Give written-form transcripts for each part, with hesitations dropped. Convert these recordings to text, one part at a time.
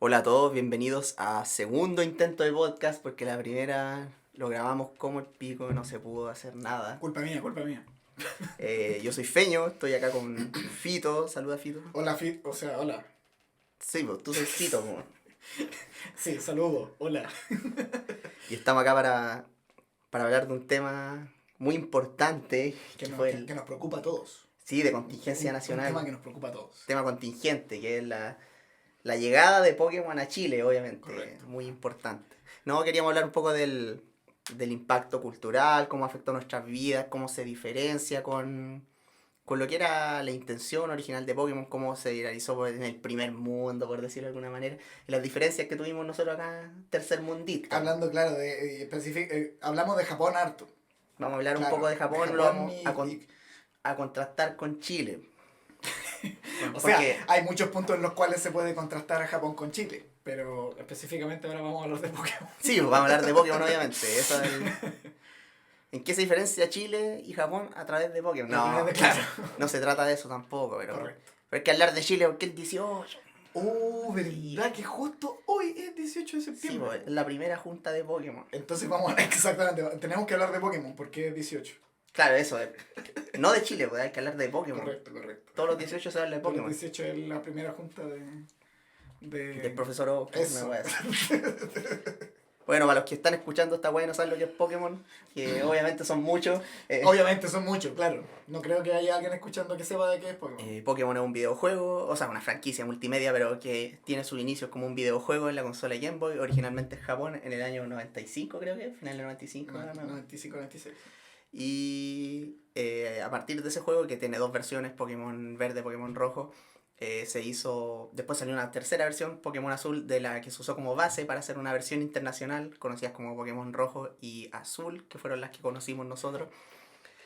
Hola a todos, bienvenidos a segundo intento de podcast porque la primera lo grabamos como el pico, no se pudo hacer nada. Culpa mía, culpa mía. Yo soy Feño, estoy acá con Fito, saluda Fito. Hola, Fit, o sea, hola. Sí, pues tú soy Fito, po. Sí, saludo, hola. Y estamos acá para hablar de un tema muy importante Que que nos, fue que, que nos preocupa a todos. sí, de contingencia Un tema nacional, que nos preocupa a todos. tema contingente, que es la llegada de Pokémon a Chile, obviamente, Correcto. muy importante. No, queríamos hablar un poco del impacto cultural, cómo afectó nuestras vidas, cómo se diferencia con lo que era la intención original de Pokémon, cómo se realizó en el primer mundo, por decirlo de alguna manera, y las diferencias que tuvimos nosotros acá, tercermundistas. Hablando, claro, hablamos de Japón harto. Vamos a hablar un poco Claro, de de Japón, lo Japón vamos a contrastar con Chile. o sea, Porque, hay muchos puntos en los cuales se puede contrastar a Japón con Chile. Pero específicamente ahora vamos a hablar de Pokémon. sí, pues, vamos a hablar de Pokémon, obviamente. ¿En qué se diferencia Chile y Japón a través de Pokémon? No, Claro. no se trata de eso tampoco, Correcto. pero hay que hablar de Chile porque el 18. ¿Verdad que justo hoy es 18 de Sí, septiembre? pues, es la primera junta de Pokémon. Entonces vamos a... Exactamente, tenemos que hablar de Pokémon porque es 18. Claro, eso. No de Chile, pues hay que hablar de Pokémon. Correcto, correcto. Todos los 18 se habla de Todos los Pokémon. 18 es la primera junta Del profesor Oak, me Eso. voy a decir. Bueno, para los que están escuchando esta weá y no saben lo que es Pokémon, que obviamente son muchos. Obviamente son muchos, claro. No creo que haya alguien escuchando que sepa de qué es Pokémon. Pokémon es un videojuego, o sea, una franquicia multimedia, pero que tiene sus inicios como un videojuego en la consola Game Boy, originalmente en Japón en el año 95, creo que, final del 95. 95-96. Y a partir de ese juego, que tiene dos versiones, Pokémon Verde, Pokémon Rojo, se hizo. Después salió una tercera versión, Pokémon Azul, de la que se usó como base para hacer una versión internacional, conocidas como Pokémon Rojo y Azul, que fueron las que conocimos nosotros.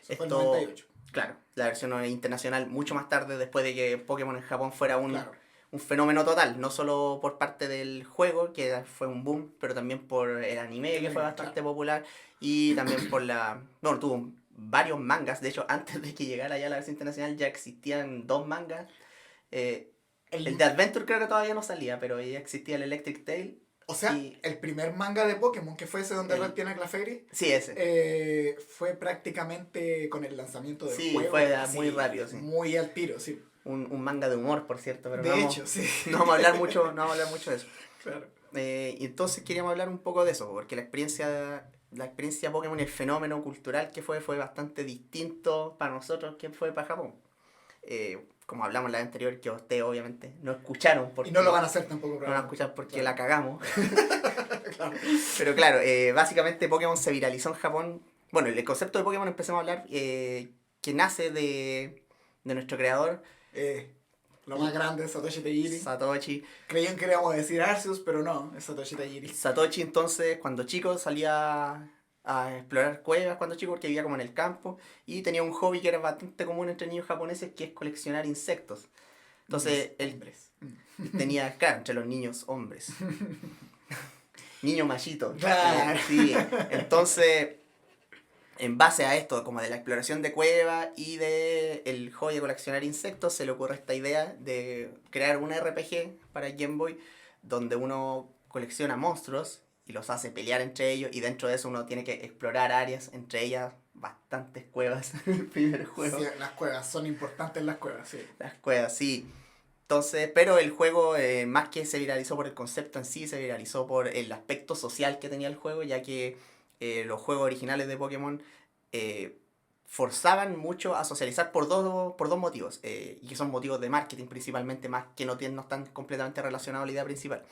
Eso fue el 98. Claro, la versión internacional mucho más tarde, después de que Pokémon en Japón fuera Claro. un fenómeno total, no solo por parte del juego, que fue un boom, pero también por el anime, que fue bastante popular, y también por bueno, tuvo varios mangas, de hecho, antes de que llegara ya la versión internacional ya existían dos mangas. El de Adventure creo que todavía no salía, pero ya existía el Electric Tail. O sea, el primer manga de Pokémon, que fue ese donde Red tiene a Clefairy, Sí, ese. fue prácticamente con el lanzamiento del Sí, juego. fue así, muy rápido, sí. Muy al tiro, sí. Un manga de humor, por cierto, pero De hecho, sí. no vamos a hablar mucho, no vamos a hablar mucho de eso. Claro. Y entonces queríamos hablar un poco de eso, porque la experiencia Pokémon y el fenómeno cultural que fue bastante distinto para nosotros que fue para Japón. Como hablamos en la anterior, que ustedes obviamente no escucharon. Y no lo van a hacer tampoco, no van a escuchar porque claro. la cagamos. Claro. Pero claro, básicamente Pokémon se viralizó en Japón. Bueno, el concepto de Pokémon empecemos a hablar, que nace de nuestro creador, Lo más grande es Satoshi Tajiri. Satoshi. Creían que íbamos a decir Arceus, pero no, es Satoshi Tajiri. Satoshi entonces, cuando chico, salía a explorar cuevas cuando chico, porque vivía como en el campo, y tenía un hobby que era bastante común entre niños japoneses, que es coleccionar insectos. Entonces, él Hombres. tenía, claro, entre los niños hombres. Niño machito. Claro. Sí, entonces, en base a esto, como de la exploración de cuevas y de el hobby de coleccionar insectos, se le ocurre esta idea de crear un RPG para Game Boy, donde uno colecciona monstruos y los hace pelear entre ellos, y dentro de eso uno tiene que explorar áreas, entre ellas bastantes cuevas en el primer juego. Sí, las cuevas, son importantes las cuevas, sí. Las cuevas, sí. Entonces, pero el juego, más que se viralizó por el concepto en sí, se viralizó por el aspecto social que tenía el juego, ya que los juegos originales de Pokémon forzaban mucho a socializar por dos motivos, y que son motivos de marketing principalmente, más que no están completamente relacionados a la idea principal.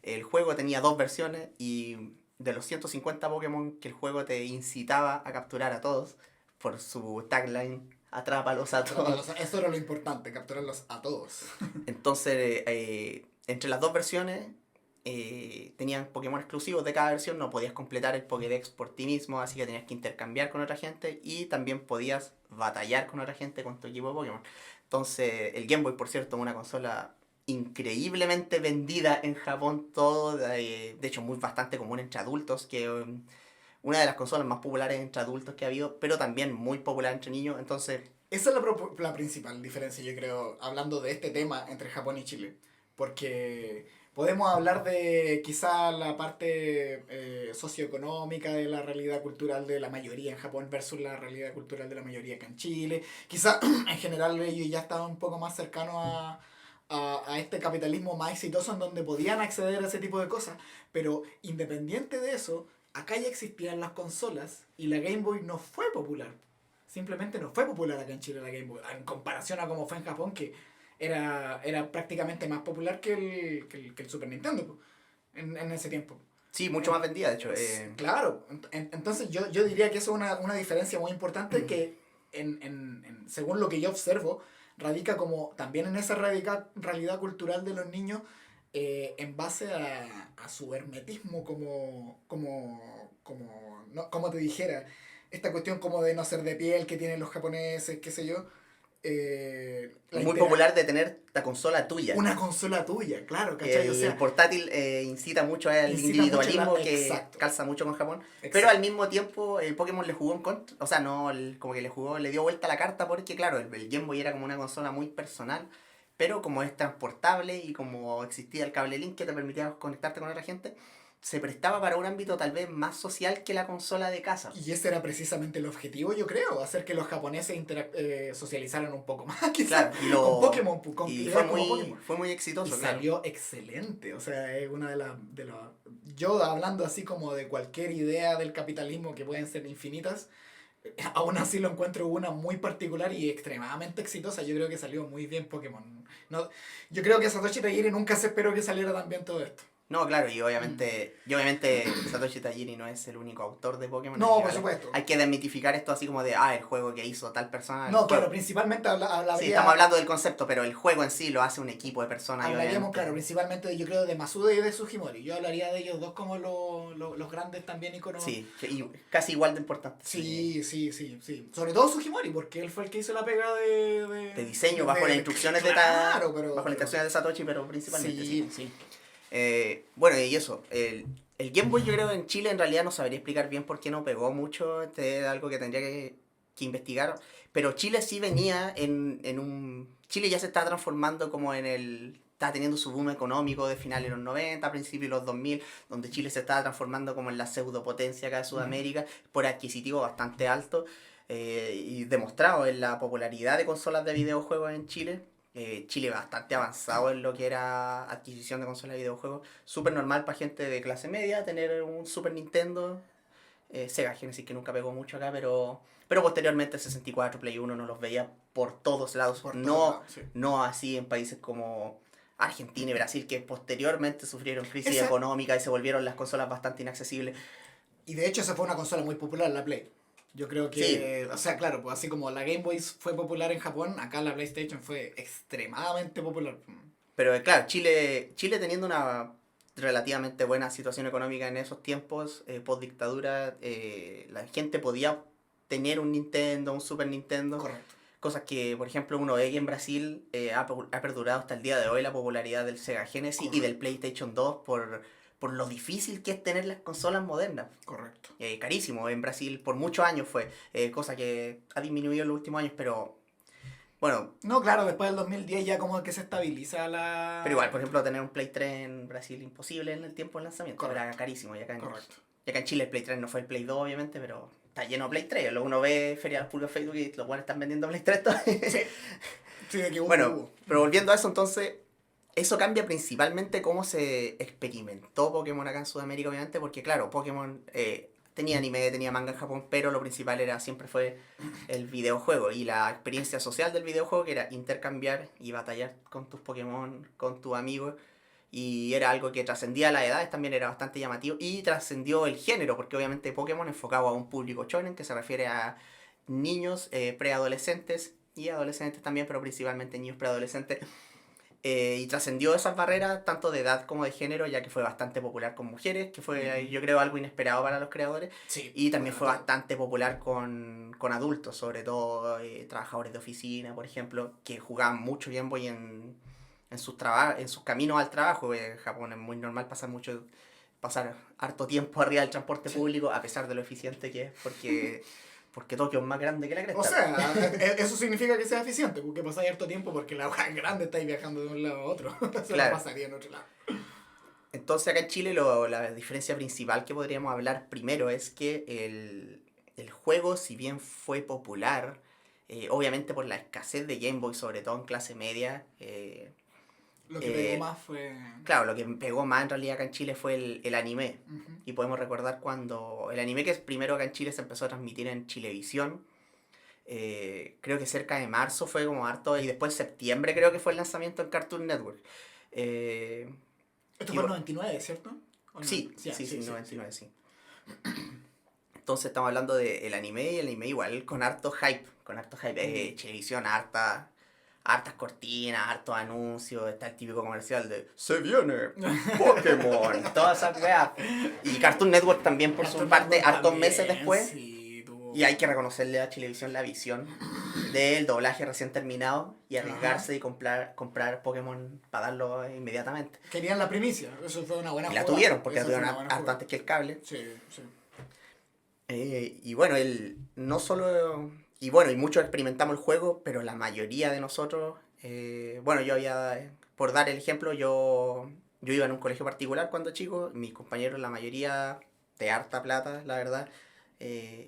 El juego tenía dos versiones, y de los 150 Pokémon que el juego te incitaba a capturar a todos, por su tagline, atrápalos a todos. Eso era lo importante, capturarlos a todos. Entonces, entre las dos versiones, tenían Pokémon exclusivos de cada versión, no podías completar el Pokédex por ti mismo, así que tenías que intercambiar con otra gente, y también podías batallar con otra gente con tu equipo de Pokémon. Entonces, el Game Boy, por cierto, es una consola increíblemente vendida en Japón, todo, de hecho muy bastante común entre adultos, que una de las consolas más populares entre adultos que ha habido, pero también muy popular entre niños. Entonces, esa es la principal diferencia, yo creo, hablando de este tema entre Japón y Chile. Porque Podemos hablar de quizá la parte socioeconómica de la realidad cultural de la mayoría en Japón versus la realidad cultural de la mayoría acá en Chile. Quizá en general ellos ya estaban un poco más cercanos a este capitalismo más exitoso en donde podían acceder a ese tipo de cosas. Pero independiente de eso, acá ya existían las consolas y la Game Boy no fue popular. Simplemente no fue popular acá en Chile la Game Boy. En comparación a cómo fue en Japón, que era prácticamente más popular que el Super Nintendo po, en ese tiempo. Sí, mucho más vendida, de hecho. Claro, entonces yo diría que eso es una diferencia muy importante que, según lo que yo observo, radica como también en esa realidad cultural de los niños en base a su hermetismo como te dijera, esta cuestión como de no ser de piel que tienen los japoneses, qué sé yo. Muy popular de tener la consola tuya. Una consola tuya, claro, ¿cachai? O sea, El portátil incita mucho al individualismo que exacto. calza mucho con Japón. Exacto. Pero al mismo tiempo el Pokémon le jugó en contra. O sea, no, como que le dio vuelta a la carta porque, claro, el Game Boy era como una consola muy personal. Pero como es transportable y como existía el cable Link que te permitía conectarte con otra gente, se prestaba para un ámbito tal vez más social que la consola de casa. Y ese era precisamente el objetivo, yo creo, hacer que los japoneses socializaran un poco más, Claro, quizás, con Pokémon. Con y Pokémon. fue muy exitoso, y claro. salió excelente, o sea, es una de las... Yo hablando así como de cualquier idea del capitalismo que pueden ser infinitas, aún así lo encuentro una muy particular y extremadamente exitosa. Yo creo que salió muy bien Pokémon. No, yo creo que Satoshi Tajiri nunca se esperó que saliera tan bien todo esto. No, claro, y obviamente Satoshi Tajiri no es el único autor de Pokémon. No, por supuesto. Hay que desmitificar esto así como de, el juego que hizo tal persona. No, claro, principalmente hablaría... Sí, estamos hablando del concepto, pero el juego en sí lo hace un equipo de personas. Hablaríamos, claro, principalmente yo creo de Masuda y de Sugimori. Yo hablaría de ellos dos como los grandes también iconos. Sí, y casi igual de importantes. Sí. Sobre todo Sugimori, porque él fue el que hizo la pega de diseño, bajo las instrucciones claro, bajo las instrucciones de Satoshi, pero principalmente. Sí. Bueno, y eso, el Game Boy yo creo que en Chile en realidad no sabría explicar bien por qué no pegó mucho, es algo que tendría que investigar, pero Chile sí venía en un... Chile ya se está transformando como está teniendo su boom económico de finales de los 90, principios de los 2000, donde Chile se estaba transformando como en la pseudopotencia acá de Sudamérica, por adquisitivo bastante alto, y demostrado en la popularidad de consolas de videojuegos en Chile. Chile bastante avanzado en lo que era adquisición de consolas de videojuegos. Súper normal para gente de clase media tener un Super Nintendo. Sega Genesis que nunca pegó mucho acá, pero posteriormente 64, Play 1 no los veía por todos lados. No así en países como Argentina y Brasil, que posteriormente sufrieron crisis económica y se volvieron las consolas bastante inaccesibles. Y de hecho esa fue una consola muy popular, la Play. Yo creo que, sí. O sea, claro, pues así como la Game Boy fue popular en Japón, acá la PlayStation fue extremadamente popular. Pero claro, Chile teniendo una relativamente buena situación económica en esos tiempos, post dictadura, la gente podía tener un Nintendo, un Super Nintendo. Correcto. Cosas que, por ejemplo, uno ve que en Brasil ha perdurado hasta el día de hoy la popularidad del Sega Genesis. Correcto. Y del PlayStation 2 por lo difícil que es tener las consolas modernas. Correcto. Carísimo. En Brasil por muchos años fue. Cosa que ha disminuido en los últimos años, pero bueno. No, claro, después del 2010 ya como que se estabiliza la... Pero igual, por ejemplo, tener un Play 3 en Brasil imposible en el tiempo del lanzamiento. Correcto. Era carísimo. Y acá Correcto. Y acá en Chile el Play 3 no fue el Play 2, obviamente, pero está lleno de Play 3. Luego uno ve ferias públicas Facebook y los buenos están vendiendo Play 3 todavía. Sí, de que bueno, pero volviendo a eso, entonces, eso cambia principalmente cómo se experimentó Pokémon acá en Sudamérica, obviamente, porque claro, Pokémon tenía anime, tenía manga en Japón, pero lo principal siempre fue el videojuego y la experiencia social del videojuego, que era intercambiar y batallar con tus Pokémon, con tus amigos. Y era algo que trascendía las edades, también era bastante llamativo. Y trascendió el género, porque obviamente Pokémon enfocaba a un público shonen, que se refiere a niños preadolescentes y adolescentes también, pero principalmente niños preadolescentes. Y trascendió esas barreras, tanto de edad como de género, ya que fue bastante popular con mujeres, que fue, yo creo, algo inesperado para los creadores. Sí, y también fue bastante popular con adultos, sobre todo trabajadores de oficina, por ejemplo, que jugaban mucho Game Boy en sus caminos al trabajo. En Japón es muy normal pasar harto tiempo arriba del transporte público, a pesar de lo eficiente que es, porque Tokio es más grande que la cresta. O sea, eso significa que sea eficiente, porque pasáis harto tiempo porque la hoja es grande, estáis viajando de un lado a otro. Se la pasaría en otro lado. Entonces acá en Chile la diferencia principal que podríamos hablar primero es que el juego, si bien fue popular, obviamente por la escasez de Game Boy, sobre todo en clase media, Lo que pegó más fue... claro, lo que pegó más en realidad acá en Chile fue el anime. Ujú. Y podemos recordar cuando el anime que primero acá en Chile se empezó a transmitir en Chilevisión, creo que cerca de marzo fue como harto, y después septiembre creo que fue el lanzamiento en Cartoon Network. Eh, Esto y fue en bu- 99, ¿cierto? ¿O no? sí, Sí, sí, sí, sí, 99, sí. Entonces estamos hablando del anime y el anime igual con harto hype, con harto hype. Mm. Chilevisión, hartas cortinas, hartos anuncios, está el típico comercial de "Se viene Pokémon", todas esas weas. Y Cartoon Network también por su Cartoon parte, Network hartos también, meses después. sí, tuvo... Y hay que reconocerle a Chilevisión la visión del doblaje recién terminado y arriesgarse Ajá. y comprar Pokémon para darlo inmediatamente. Querían la primicia, eso fue una buena Y la jugada. tuvieron, porque la Eso fue tuvieron una buena harto jugada. antes que el cable. Sí, sí. Y bueno, no solo... Y bueno, y muchos experimentamos el juego, pero la mayoría de nosotros... bueno, yo había... Por dar el ejemplo, yo iba en un colegio particular cuando chico, mis compañeros, la mayoría de harta plata, la verdad.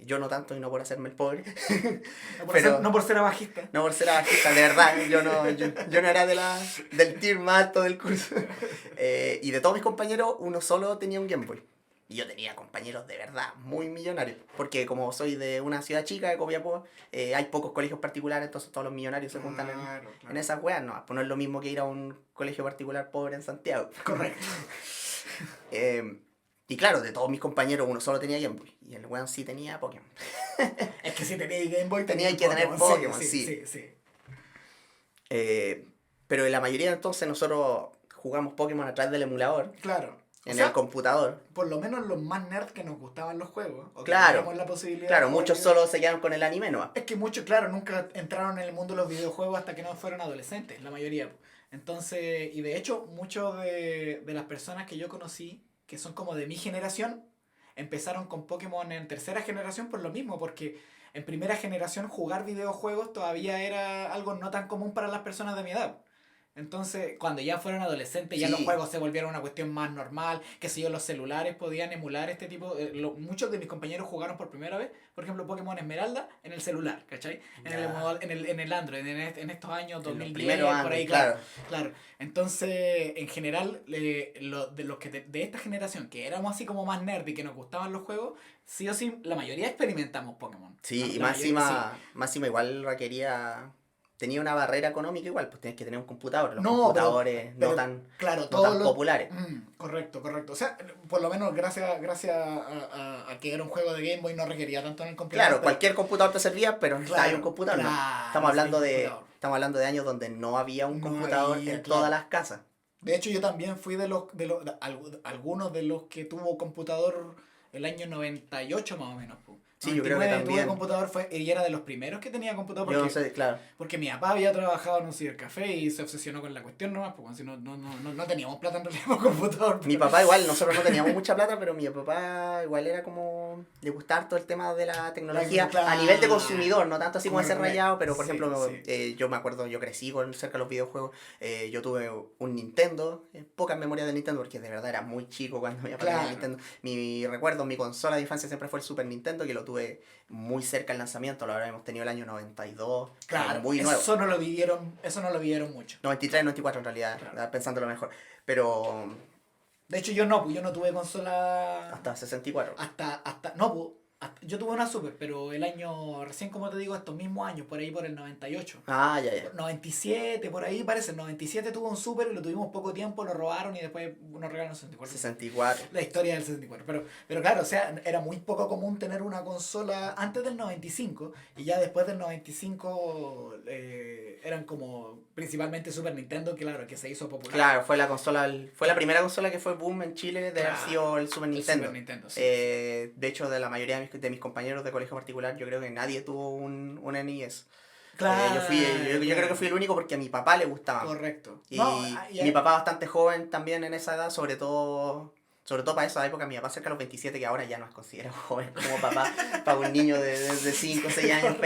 Yo no tanto y no por hacerme el pobre. Pero No por ser abajista. no por ser bajista, de verdad, yo no era del tier más alto del curso. Y de todos mis compañeros, uno solo tenía un Game Boy. Y yo tenía compañeros de verdad muy millonarios. Porque como soy de una ciudad chica, de Copiapó, hay pocos colegios particulares, entonces todos los millonarios se juntan Claro, en claro. esas weas. No, pues no es lo mismo que ir a un colegio particular pobre en Santiago. Correcto. Y claro, de todos mis compañeros, uno solo tenía Game Boy. Y el weón sí tenía Pokémon. Es que si tenéis Game Boy, Tenía tenéis que tener Pokémon, Sí, sí. sí, sí. Pero en la mayoría entonces nosotros jugamos Pokémon a través del emulador, Claro. O en sea, el computador. por lo menos los más nerds que nos gustaban los juegos, o que Claro, teníamos la posibilidad claro, de jugar muchos videojuegos. solo se quedaron con el anime nomás. Es que muchos, claro, nunca entraron en el mundo de los videojuegos hasta que no fueron adolescentes, la mayoría. Entonces, y de hecho, muchos de las personas que yo conocí, que son como de mi generación, empezaron con Pokémon en tercera generación por lo mismo, porque en primera generación jugar videojuegos todavía era algo no tan común para las personas de mi edad. Entonces, cuando ya fueron adolescentes, ya los Sí, juegos se volvieron una cuestión más normal, que si yo, los celulares podían emular este tipo. Muchos de mis compañeros jugaron por primera vez, por ejemplo, Pokémon Esmeralda en el celular, ¿cachai? ya. En el Android, en estos años En los 2010, primeros por años, ahí, claro. claro. Claro. Entonces, en general, de los que de esta generación, que éramos así como más nerd y que nos gustaban los juegos, sí o sí, la mayoría experimentamos Pokémon. Sí, y La mayoría, sí. más encima igual requería... Tenía una barrera económica igual, pues tienes que tener un computador. Los No, computadores pero claro, no todos tan los... populares. correcto, correcto. O sea, por lo menos gracias a que era un juego de Game Boy no requería tanto en el computador. Claro, pero- cualquier computador te servía, pero necesitabas claro, un computador. ¿No? claro, sí, computador. Estamos hablando de años donde no había un No computador había, en claro. todas las casas. De hecho, yo también fui algunos de los que tuvo computador el año 98 más o menos. Po. Sí, yo creo que 99 tuve también. computador y era de los primeros que tenía computador Yo porque, no sé, claro. porque mi papá había trabajado en un cibercafé y se obsesionó con la cuestión nomás, porque si no teníamos plata en realidad para computador. Mi papá igual, nosotros no teníamos mucha plata, pero mi papá igual era como... Le gustaba todo el tema de la tecnología Claro. a nivel de consumidor, no tanto así como ese Correcto. rayado, pero por Sí, ejemplo, sí. yo me acuerdo, yo crecí cerca de los videojuegos, yo tuve un Nintendo, pocas memorias de Nintendo porque de verdad era muy chico cuando mi papá tenía Claro. Nintendo. Mi recuerdo, mi consola de infancia siempre fue el Super Nintendo, que lo tuve muy cerca del lanzamiento, lo habremos tenido el año 92, Claro, muy nuevo. eso no lo vivieron mucho. 93, 94 en realidad, Claro. pensándolo mejor, pero De hecho, yo no tuve consola hasta 64. yo tuve una Super, pero el año, recién como te digo, estos mismos años, por ahí por el 98. Ah, ya, ya. 97, por ahí parece, el 97 tuvo un Super y lo tuvimos poco tiempo, lo robaron y después nos regalaron el 64. 64. La historia del 64. Pero claro, o sea, era muy poco común tener una consola antes del 95 y ya después del 95 eran como principalmente Super Nintendo, claro, que se hizo popular. Claro, fue la primera consola que fue boom en Chile de haber sido el Super El Nintendo. Super Nintendo, sí. De hecho, de la mayoría de mis compañeros de colegio particular, yo creo que nadie tuvo un NES. Claro. Yo creo que fui el único porque a mi papá le gustaba. Correcto. Y No, mi papá bastante joven también en esa edad, sobre todo para esa época, mi papá cerca de los 27, que ahora ya no es considerado joven como papá, para un niño de 5 o 6 años,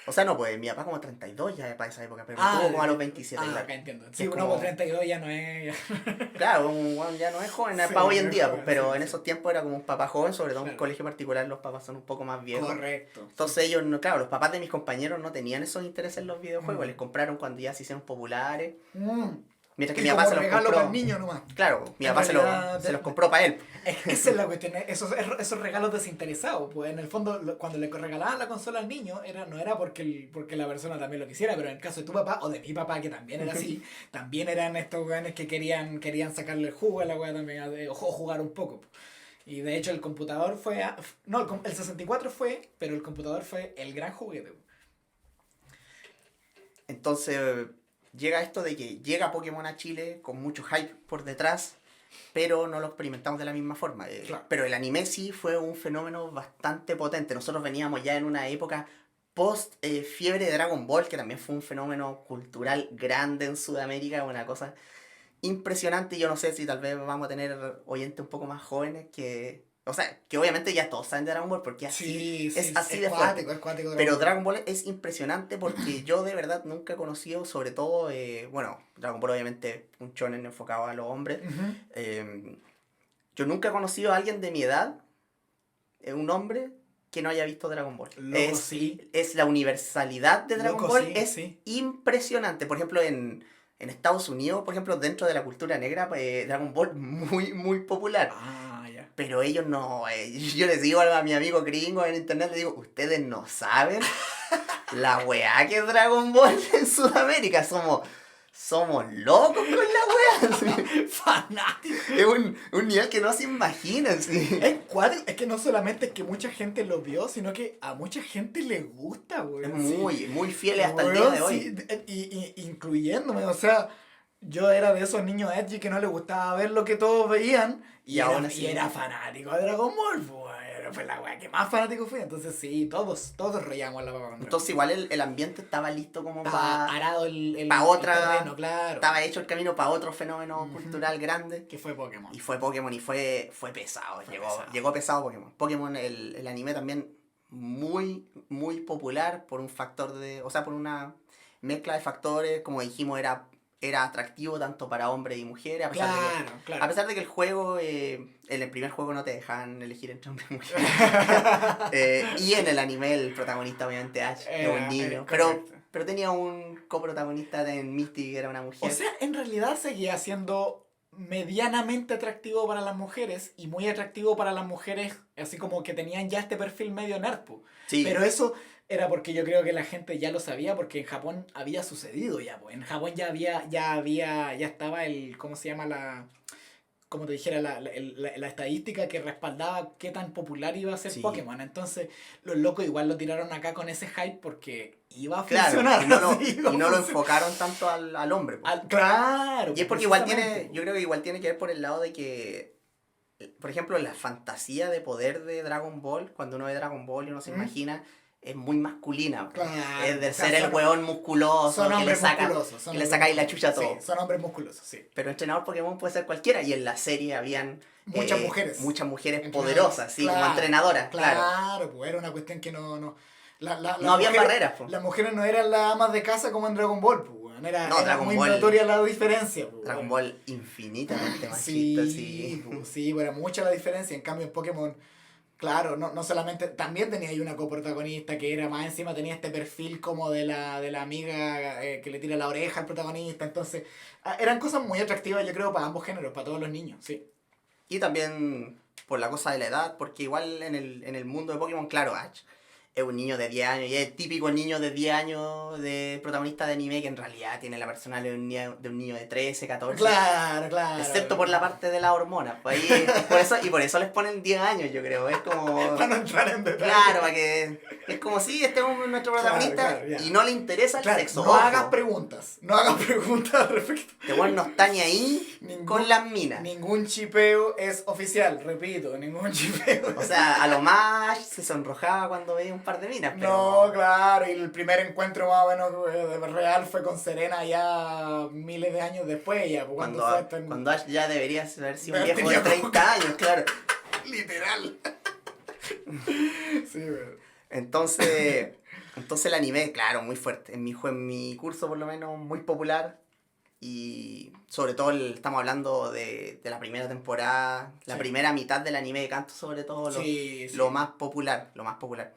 O sea, no, pues mi papá como 32 ya para esa época, pero tuvo como a los 27, claro. acá entiendo. Sí, Es uno como- por 32 ya no es... Claro, un weón ya no es joven, es Sí, para hoy no en es día, joven, pero sí, en sí. esos tiempos era como un papá joven, sobre todo en un Claro. colegio particular los papás son un poco más viejos. Correcto. Entonces ellos, no, claro, los papás de mis compañeros no tenían esos intereses en los videojuegos, Mm. les compraron cuando ya se hicieron populares, mientras que Y mi papá como se los regalo para el compró. niño nomás. Claro, mi En papá realidad, se los compró para él. esa es la cuestión, esos regalos desinteresados, pues en el fondo cuando le regalaban la consola al niño no era porque la persona también lo quisiera, pero en el caso de tu papá o de mi papá, que también era así, también eran estos weones que querían sacarle el jugo a la wea también, o jugar un poco. Y de hecho el computador fue, no, el 64 fue, pero el computador fue el gran juguete. Entonces llega esto de que llega Pokémon a Chile con mucho hype por detrás, pero no lo experimentamos de la misma forma. Claro. Pero el anime sí fue un fenómeno bastante potente. Nosotros veníamos ya en una época post fiebre de Dragon Ball, que también fue un fenómeno cultural grande en Sudamérica, una cosa impresionante. Yo no sé si tal vez vamos a tener oyentes un poco más jóvenes que... O sea, que obviamente ya todos saben de Dragon Ball porque así, Sí, es así de cuático, fuerte. es cuático Pero Dragon Ball es impresionante porque yo de verdad nunca he conocido, sobre todo, bueno, Dragon Ball obviamente un shonen enfocado a los hombres. Ujú. Yo nunca he conocido a alguien de mi edad, un hombre, que no haya visto Dragon Ball. Loco, sí. Es la universalidad de Dragon Loco, Ball, sí, es sí. impresionante. Por ejemplo, en Estados Unidos, por ejemplo, dentro de la cultura negra, Dragon Ball muy, muy popular. Ah, ya. Pero ellos no, yo les digo a mi amigo gringo en internet, les digo, ustedes no saben la weá que es Dragon Ball en Sudamérica, somos locos con la weá. Fanático. Es un nivel que no se imaginan. ¿Sí? Es cuático, es que no solamente es que mucha gente lo vio, sino que a mucha gente le gusta, güey. Es muy fiel hasta el día de hoy. Incluyéndome, o sea, yo era de esos niños edgy que no les gustaba ver lo que todos veían Y aún así- y era fanático de Dragon Ball, pues, fue la weá que más fanático fui, entonces sí, todos rayamos la papa con Dragon Entonces igual el ambiente estaba listo como Ball. Estaba para... arado el otra- terreno, claro. Estaba hecho el camino para otro fenómeno Ujú. cultural grande. Que fue Pokémon. Y fue Pokémon y fue pesado. Fue pesado. Llegó pesado Pokémon. Pokémon, el anime también muy, muy popular por un factor de... O sea, por una mezcla de factores. Como dijimos, era atractivo tanto para hombres y mujeres. A Claro. pesar de que el juego, en el primer juego no te dejan elegir entre hombre y mujer. Y en el anime el protagonista obviamente Ash es un niño. correcto. Pero tenía un coprotagonista en Misty que era una mujer. O sea, en realidad seguía siendo medianamente atractivo para las mujeres y muy atractivo para las mujeres, así como que tenían ya este perfil medio nerd, po. sí. Pero eso era porque yo creo que la gente ya lo sabía porque en Japón había sucedido ya, pues. En Japón ya estaba el, ¿cómo se llama como te dijera, la estadística que respaldaba qué tan popular iba a ser Sí. Pokémon. Entonces, los locos igual lo tiraron acá con ese hype porque iba a Claro, funcionar. y no lo, así, iba a y no lo funcionar. enfocaron tanto al hombre. Pues. Claro. Y es porque igual tiene, precisamente. yo creo que igual tiene que ver por el lado de que, por ejemplo, la fantasía de poder de Dragon Ball, cuando uno ve Dragon Ball y uno se imagina, es muy masculina. Claro, Es de o sea, ser el hueón musculoso, son que le hombres saca, musculosos. que le sacáis la chucha a todo. Sí, son hombres musculosos, sí. Pero entrenador Pokémon puede ser cualquiera, y en la serie habían Muchas mujeres. muchas mujeres Entrenadoras. poderosas, sí, como Claro, entrenadoras, claro. Claro, pues era una cuestión que no No había barreras, pues. Las mujeres no eran las amas de casa como en Dragon Ball, pues. Era Dragon muy Ball- notoria la diferencia, pues. Dragon Ball infinitamente Sí, machista, sí. pues, sí, pues era mucha la diferencia. En cambio, en Pokémon, claro, no solamente. También tenía ahí una coprotagonista que era más encima, tenía este perfil como de la amiga que le tira la oreja al protagonista. Entonces, eran cosas muy atractivas, yo creo, para ambos géneros, para todos los niños, sí. Y también por la cosa de la edad, porque igual en el mundo de Pokémon, claro, Ash es un niño de 10 años y es el típico niño de 10 años de protagonista de anime que en realidad tiene la personalidad de un niño de 13, 14. Claro. Excepto por la parte de las hormonas. Pues ahí, por eso les ponen 10 años, yo creo. Es como... Para no entrar en detalle. Claro, para que... Es como si este es nuestro protagonista Claro, ya. y no le interesa el Claro, sexo. no ojo. hagas preguntas. No hagas preguntas al respecto. Este weón no está ni ahí Ningún- con las minas. Ningún chipeo es oficial, repito, ningún chipeo. O sea, a lo más se sonrojaba cuando veía un par de minas, pero... No, claro, y el primer encuentro más o menos de real fue con Serena ya miles de años después, ya, pues, cuando fue hasta en- Cuando Ash ya debería haber sido un Ya viejo de tenía 30 años, claro. literal. Sí, güey. Entonces, Entonces el anime, claro, muy fuerte. En mi curso por lo menos muy popular. Y sobre todo estamos hablando de la primera temporada, la Sí, primera mitad del anime de Kanto sobre todo, sí, lo sí. más popular, lo más popular.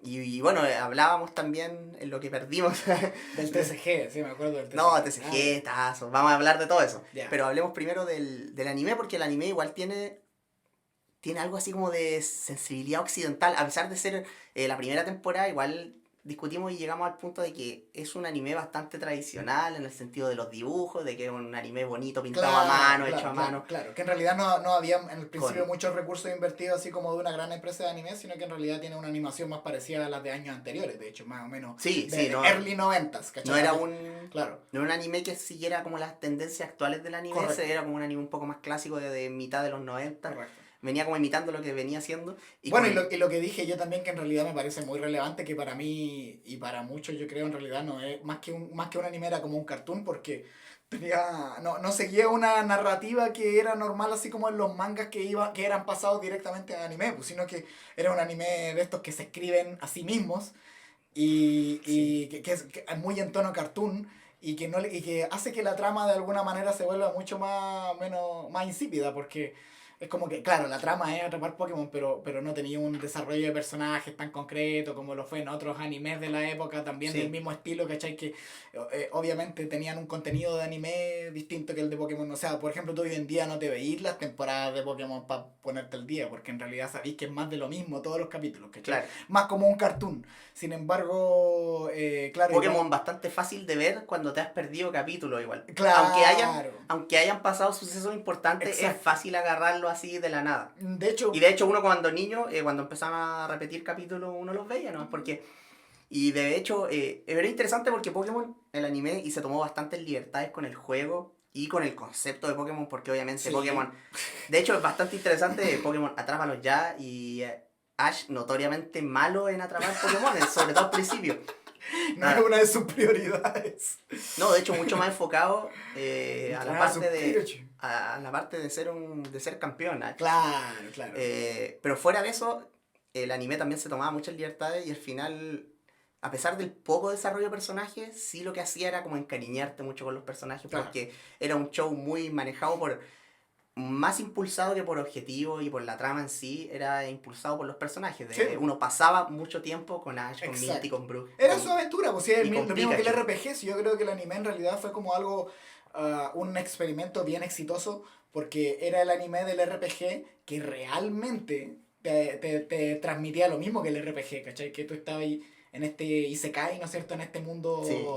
Y bueno, hablábamos también en lo que perdimos. Del TCG, sí, me acuerdo del No, TCG, claro. TCG, Tazo, vamos a hablar de todo eso. Ya. Pero hablemos primero del anime porque el anime igual tiene algo así como de sensibilidad occidental. A pesar de ser la primera temporada, igual discutimos y llegamos al punto de que es un anime bastante tradicional en el sentido de los dibujos, de que es un anime bonito, pintado a Claro, mano, hecho claro, a claro, mano. claro. Que en realidad no había en el principio Con... muchos recursos invertidos así como de una gran empresa de anime, sino que en realidad tiene una animación más parecida a las de años anteriores, de hecho, más o menos Sí, sí, de early 90s, no ¿cachai? era Claro, no era un anime que siguiera como las tendencias actuales del anime, ese correcto, era como un anime un poco más clásico de mitad de los 90. correcto. Venía como imitando lo que venía haciendo. Y Bueno, con... y lo que dije yo también que en realidad me parece muy relevante, que para mí y para muchos yo creo en realidad no es más que un anime, era como un cartoon porque no seguía una narrativa que era normal así como en los mangas que eran pasados directamente a anime, pues, sino que era un anime de estos que se escriben a sí mismos Sí. que es muy en tono cartoon y que no y que hace que la trama de alguna manera se vuelva mucho más insípida porque es como que, claro, la trama es atrapar Pokémon, pero no tenía un desarrollo de personajes tan concreto como lo fue en otros animes de la época, también del Sí. mismo estilo, ¿cachai? Que obviamente tenían un contenido de anime distinto que el de Pokémon. O sea, por ejemplo, tú hoy en día no te veís las temporadas de Pokémon para ponerte al día, porque en realidad sabéis que es más de lo mismo todos los capítulos, ¿cachai? Claro. Más como un cartoon. Sin embargo, claro, igual. Pokémon bastante fácil de ver cuando te has perdido capítulos igual. Claro, Aunque hayan pasado sucesos importantes, es exacto. fácil agarrarlo así de la nada. De Y hecho, de hecho uno cuando niño, cuando empezaba a repetir capítulos, uno los veía, ¿no? Porque... Y de hecho, era interesante porque Pokémon, el anime, y se tomó bastantes libertades con el juego y con el concepto de Pokémon, porque obviamente sí. Pokémon... De hecho, es bastante interesante Pokémon Atrápalos ya y Ash notoriamente malo en atrapar Pokémon, sobre todo al principio. No es Ah, una de sus prioridades. no, de hecho, mucho más enfocado a la Ah, su parte Pikachu. a la parte de ser campeón. Claro, claro. Pero fuera de eso, el anime también se tomaba muchas libertades y al final, a pesar del poco desarrollo de personajes, sí lo que hacía era como encariñarte mucho con los personajes Claro. porque era un show muy manejado más impulsado que por objetivo y por la trama en sí, era impulsado por los personajes. Sí, Uno pasaba mucho tiempo con Ash, con Misty, exacto. con Brook Era su aventura, pues sí, y con lo mismo que el Pikachu. RPG. Sí, yo creo que el anime en realidad fue como algo, un experimento bien exitoso, porque era el anime del RPG que realmente te transmitía lo mismo que el RPG, ¿cachai? Que tú estabas ahí en este Isekai, ¿no es cierto? Sí.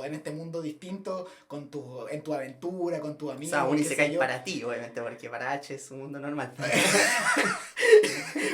En este mundo distinto, en tu aventura, con tus O sea, amigos, un qué sé Isekai yo. para ti, obviamente, porque para H es un mundo normal.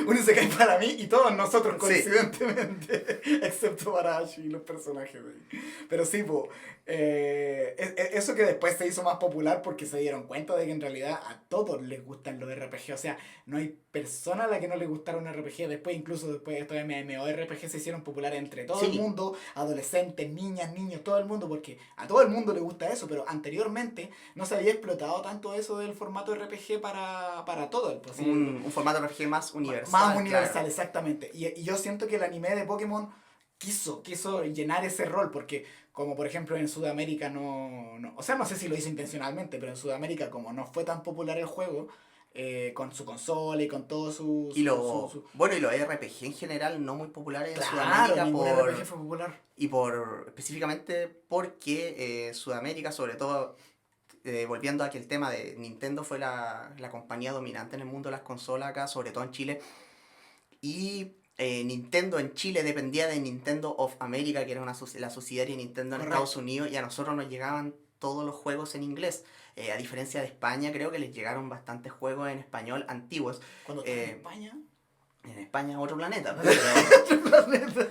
Un Isekai para mí y todos nosotros Sí. coincidentemente, excepto para Ash y los personajes de ahí. Pero sí, po, eso que después se hizo más popular porque se dieron cuenta de que en realidad a todos les gustan los RPG. O sea, no hay persona a la que no le gustara un RPG. Después, incluso después estos MMORPG se hicieron populares entre todo el Sí. mundo, adolescentes, niñas, niños, todo el mundo, porque a todo el mundo le gusta eso, pero anteriormente no se había explotado tanto eso del formato RPG para todo el posible. Un formato RPG más Más universal, universal, claro. exactamente. Y yo siento que el anime de Pokémon quiso llenar ese rol, porque como por ejemplo en Sudamérica o sea, no sé si lo hizo intencionalmente, pero en Sudamérica como no fue tan popular el juego, con su consola y con todo Bueno, y los RPG en general no muy populares en Claro, Sudamérica ningún RPG fue popular. específicamente porque Sudamérica, sobre todo volviendo a que el tema de Nintendo fue la compañía dominante en el mundo de las consolas acá, sobre todo en Chile, y Nintendo en Chile dependía de Nintendo of America, que era la subsidiaria de Nintendo en Estados Correcto. Unidos, y a nosotros nos llegaban todos los juegos en inglés. A diferencia de España, creo que les llegaron bastantes juegos en español antiguos. Cuando estaba en Eh, España. en España otro planeta, Otro planeta.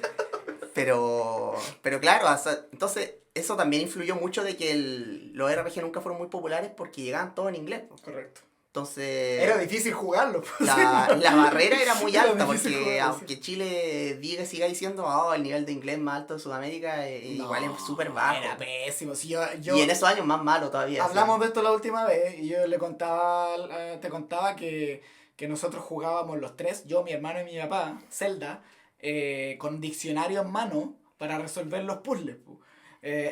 pero claro, entonces eso también influyó mucho de que los RPG nunca fueron muy populares porque llegaban todos en inglés. Correcto. Era Entonces difícil jugarlo. la barrera era muy Era alta difícil porque jugarlo, sí. aunque Chile siga diciendo oh, el nivel de inglés más alto de Sudamérica, igual es súper No, bajo. era pésimo. Si Y en esos años más malo todavía. Sí. hablamos de esto la última vez y yo le contaba, te contaba que nosotros jugábamos los tres, yo, mi hermano y mi papá, Zelda, con diccionario en mano para resolver los puzzles, po.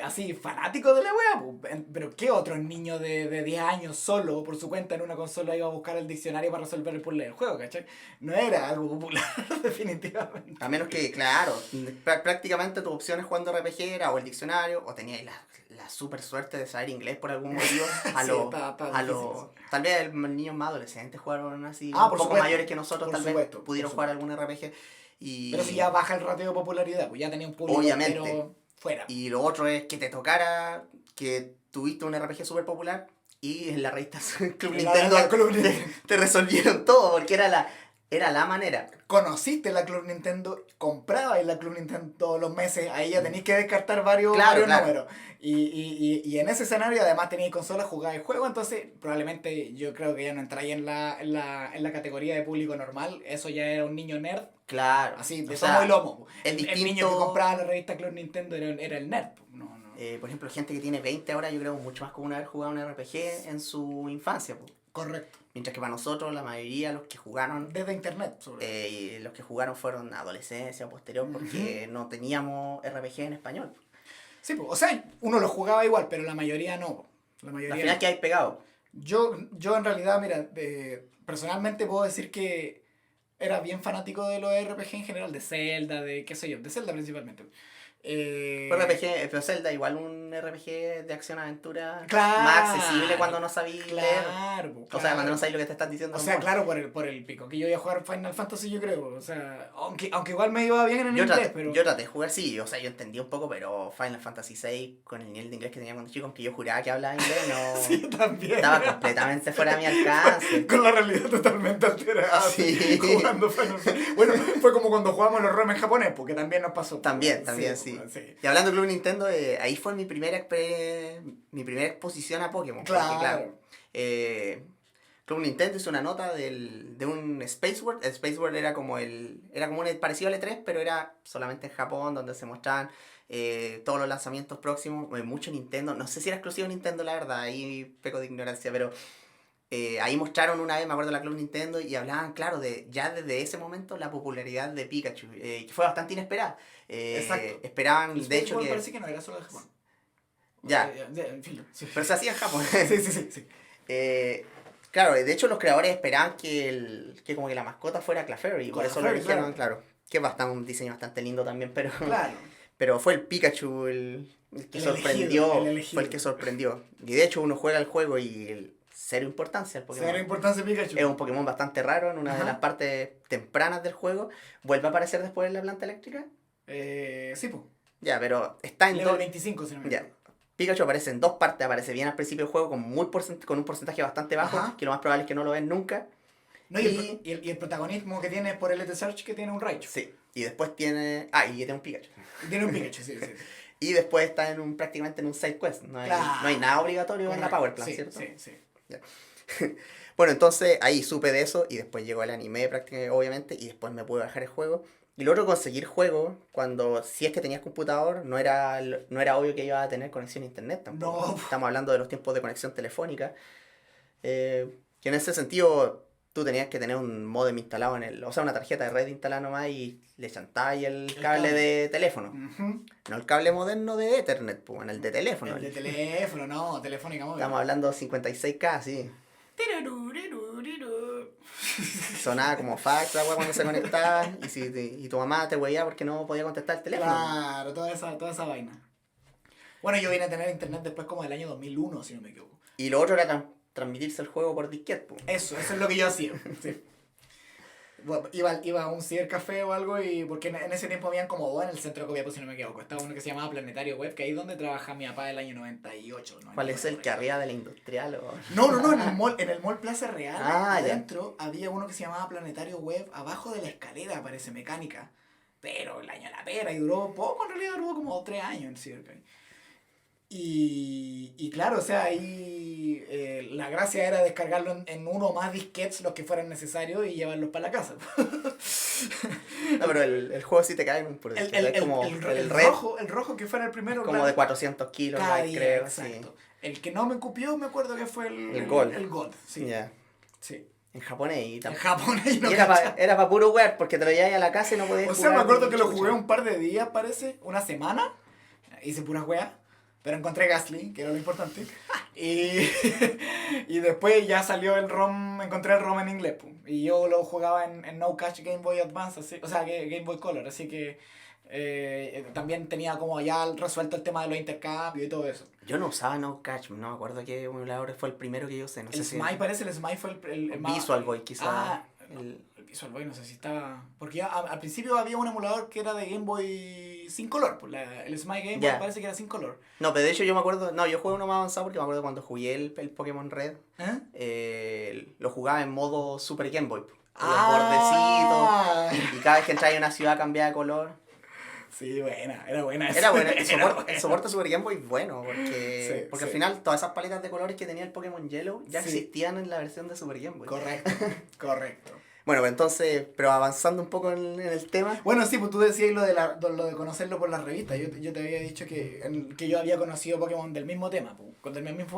Así, fanático de la wea, po. Pero ¿qué otro niño de 10 años solo, por su cuenta, en una consola iba a buscar el diccionario para resolver el puzzle del juego, ¿cachai? No era algo popular, definitivamente. A menos que, claro, prácticamente tu opción es jugando RPG era o el diccionario, o tenías la super suerte de saber inglés por algún motivo. Sí, está difícil. Tal vez los niños más adolescentes jugaron así, Ah, un por poco supuesto, mayores que nosotros, por tal supuesto, vez pudieron por jugar algún RPG. Y, Pero si ya baja el ratio de popularidad, pues ya tenía un público obviamente, pero fuera. y lo otro es que te tocara que tuviste un RPG súper popular y en la revista Club Nintendo te resolvieron todo, porque era la manera. Conociste la Club Nintendo, comprabas la Club Nintendo todos los meses, ahí ya tenéis que descartar varios Claro. números. Y en ese escenario además tenéis consolas, jugabas el juego, entonces probablemente yo creo que ya no entráis en la categoría de público normal, eso ya era un niño nerd, Claro. así de o tomo sea, y lomo. es El distinto. niño que compraba la revista Club Nintendo era el nerd. No. Por ejemplo, gente que tiene 20 ahora, yo creo mucho más común haber jugado un RPG en su infancia. Correcto. Mientras que para nosotros, la mayoría, los que jugaron, Desde internet, sobre todo. y los que jugaron fueron adolescencia o posterior, porque no teníamos RPG en español. Sí, pues, o sea, uno lo jugaba igual, pero la mayoría no. La mayoría Al final, no. ¿qué hay pegado? Yo en realidad, mira, personalmente puedo decir que era bien fanático de los RPG en general, de Zelda, de qué sé yo, de Zelda principalmente. RPG, pero Zelda, igual un RPG de acción-aventura Claro, más accesible cuando no sabéis leer. Claro, O sea, cuando no sabéis lo que te están diciendo. O sea, claro, por el pico que yo iba a jugar Final Fantasy, yo creo. O sea, aunque igual me iba bien en el inglés, pero... Yo traté de jugar, sí, o sea, yo entendí un poco, pero Final Fantasy VI, con el nivel de inglés que tenía cuando chico, aunque yo juraba que hablaba inglés, no... Sí, también. Estaba completamente fuera de mi alcance. Con la realidad totalmente alterada. Sí. Jugando Final Fantasy. Bueno, fue como cuando jugamos los ROM en japonés, porque también nos pasó. También, sí. Sí. Y hablando de Club Nintendo, ahí fue mi primera exposición a Pokémon. Claro. Porque, claro, Club Nintendo hizo una nota de un Space World. El Space World era como un parecido al E3, pero era solamente en Japón, donde se mostraban todos los lanzamientos próximos. Mucho Nintendo. No sé si era exclusivo Nintendo, la verdad. Ahí peco de ignorancia, pero ahí mostraron una vez, me acuerdo, la Club Nintendo y hablaban, claro, ya desde ese momento la popularidad de Pikachu, que fue bastante inesperada. Exacto. Esperaban, El de Space hecho, World que... parece que no era solo de Japón. Ya. En fin, sí. Pero se hacía en Japón. Sí. Claro, de hecho los creadores esperaban que como que la mascota fuera Clefairy, y por eso lo Clefairy, eligieron, claro. claro. Que es un diseño bastante lindo también, pero... Claro. Pero fue el Pikachu el que sorprendió, fue el que sorprendió. Y de hecho uno juega el juego y cero importancia el Pokémon. Cero importancia Pikachu. Es un Pokémon bastante raro en una de las partes tempranas del juego. ¿Vuelve a aparecer después en la planta eléctrica? Sí, pues. Ya, pero está en Level 25, si no me ya. equivoco. Pikachu aparece en dos partes, aparece bien al principio del juego con un porcentaje bastante bajo, Ajá. que lo más probable es que no lo ven nunca. No, y el protagonismo que tiene es por el Search, que tiene un Raichu. Sí. Y después tiene... Ah, y tiene un Pikachu. Y tiene un Pikachu, sí. Y después está prácticamente en un side quest. No hay nada obligatorio en la Power Plant, sí, ¿cierto? Sí. Ya. Bueno, entonces ahí supe de eso y después llegó el anime prácticamente, obviamente, y después me pude bajar el juego. Y lo otro, conseguir juego, si es que tenías computador, no era obvio que iba a tener conexión a internet tampoco. No. Estamos hablando de los tiempos de conexión telefónica. Que en ese sentido, tú tenías que tener un modem instalado o sea, una tarjeta de red instalada nomás y le chantabas el cable de teléfono. Uh-huh. No el cable moderno de Ethernet, pues, en el de teléfono. El de teléfono, no, telefónica móvil. Estamos hablando de 56K, sí. Sonaba como fax la weá cuando se conectaba y tu mamá te weía porque no podía contestar el teléfono. Claro, toda esa vaina. Bueno, yo vine a tener internet después como del año 2001, si no me equivoco. Y lo otro era transmitirse el juego por disquete, po. Eso es lo que yo hacía. Sí. Bueno, iba a un cibercafé o algo porque en ese tiempo habían como dos en el centro de Copiapó, si no me equivoco. Estaba uno que se llamaba Planetario Web, que ahí es donde trabaja mi papá del año 98. ¿Cuál es el que arriba de la industrial? No, en el mall Plaza Real, adentro, ya. había uno que se llamaba Planetario Web, abajo de la escalera, parece, mecánica. Pero el año de la pera, y duró poco, en realidad duró como 3 años el cibercafé. Y claro, o sea, ahí la gracia era descargarlo en uno o más disquetes, los que fueran necesarios, y llevarlos para la casa. No, pero el juego sí te cae en un por el rojo que fuera el primero. Como claro, de 400 kilos, creo. Exacto. Sí. El que no me cupió, me acuerdo que fue el Gold. El Gold, sí. Yeah. Sí. En japonés y En tampoco. japonés no Y cachaba. era para puro wear, porque te lo llevas a la casa y no podías O sea, me jugar acuerdo ni que lo chucha. jugué un par de días, parece, una semana. Hice puras weas, pero encontré Gasly, que era lo importante. Y, y después ya salió el ROM, encontré el ROM en inglés. Pum. Y yo lo jugaba en No Catch Game Boy Advance, así, o sea, Game Boy Color, así que también tenía como ya resuelto el tema de los intercambios y todo eso. Yo no usaba No Catch, no me acuerdo qué emulador fue el primero que yo usé. No sé El si. Smite, parece, el Smite fue el más... Visual Boy, quizá. Ah, no, el Visual Boy no sé si estaba... Porque ya al principio había un emulador que era de Game Boy sin color. Pues el Smite Game Boy Ya. parece que era sin color. No, pero de hecho yo me acuerdo. No, yo jugué uno más avanzado porque me acuerdo cuando jugué el Pokémon Red. Lo jugaba en modo Super Game Boy. Con los bordecitos. Y cada vez que entraba en una ciudad cambiaba de color. Sí, era buena esa. Era bueno, el soporte Super Game Boy es bueno, porque, Sí, porque sí. al final todas esas paletas de colores que tenía el Pokémon Yellow ya Sí. existían en la versión de Super Game Boy. Correcto, correcto. Bueno, pues entonces, pero avanzando un poco en el tema. Bueno, sí, pues tú decías lo de conocerlo por las revistas. Yo te había dicho que yo había conocido Pokémon del mismo tema. Pues,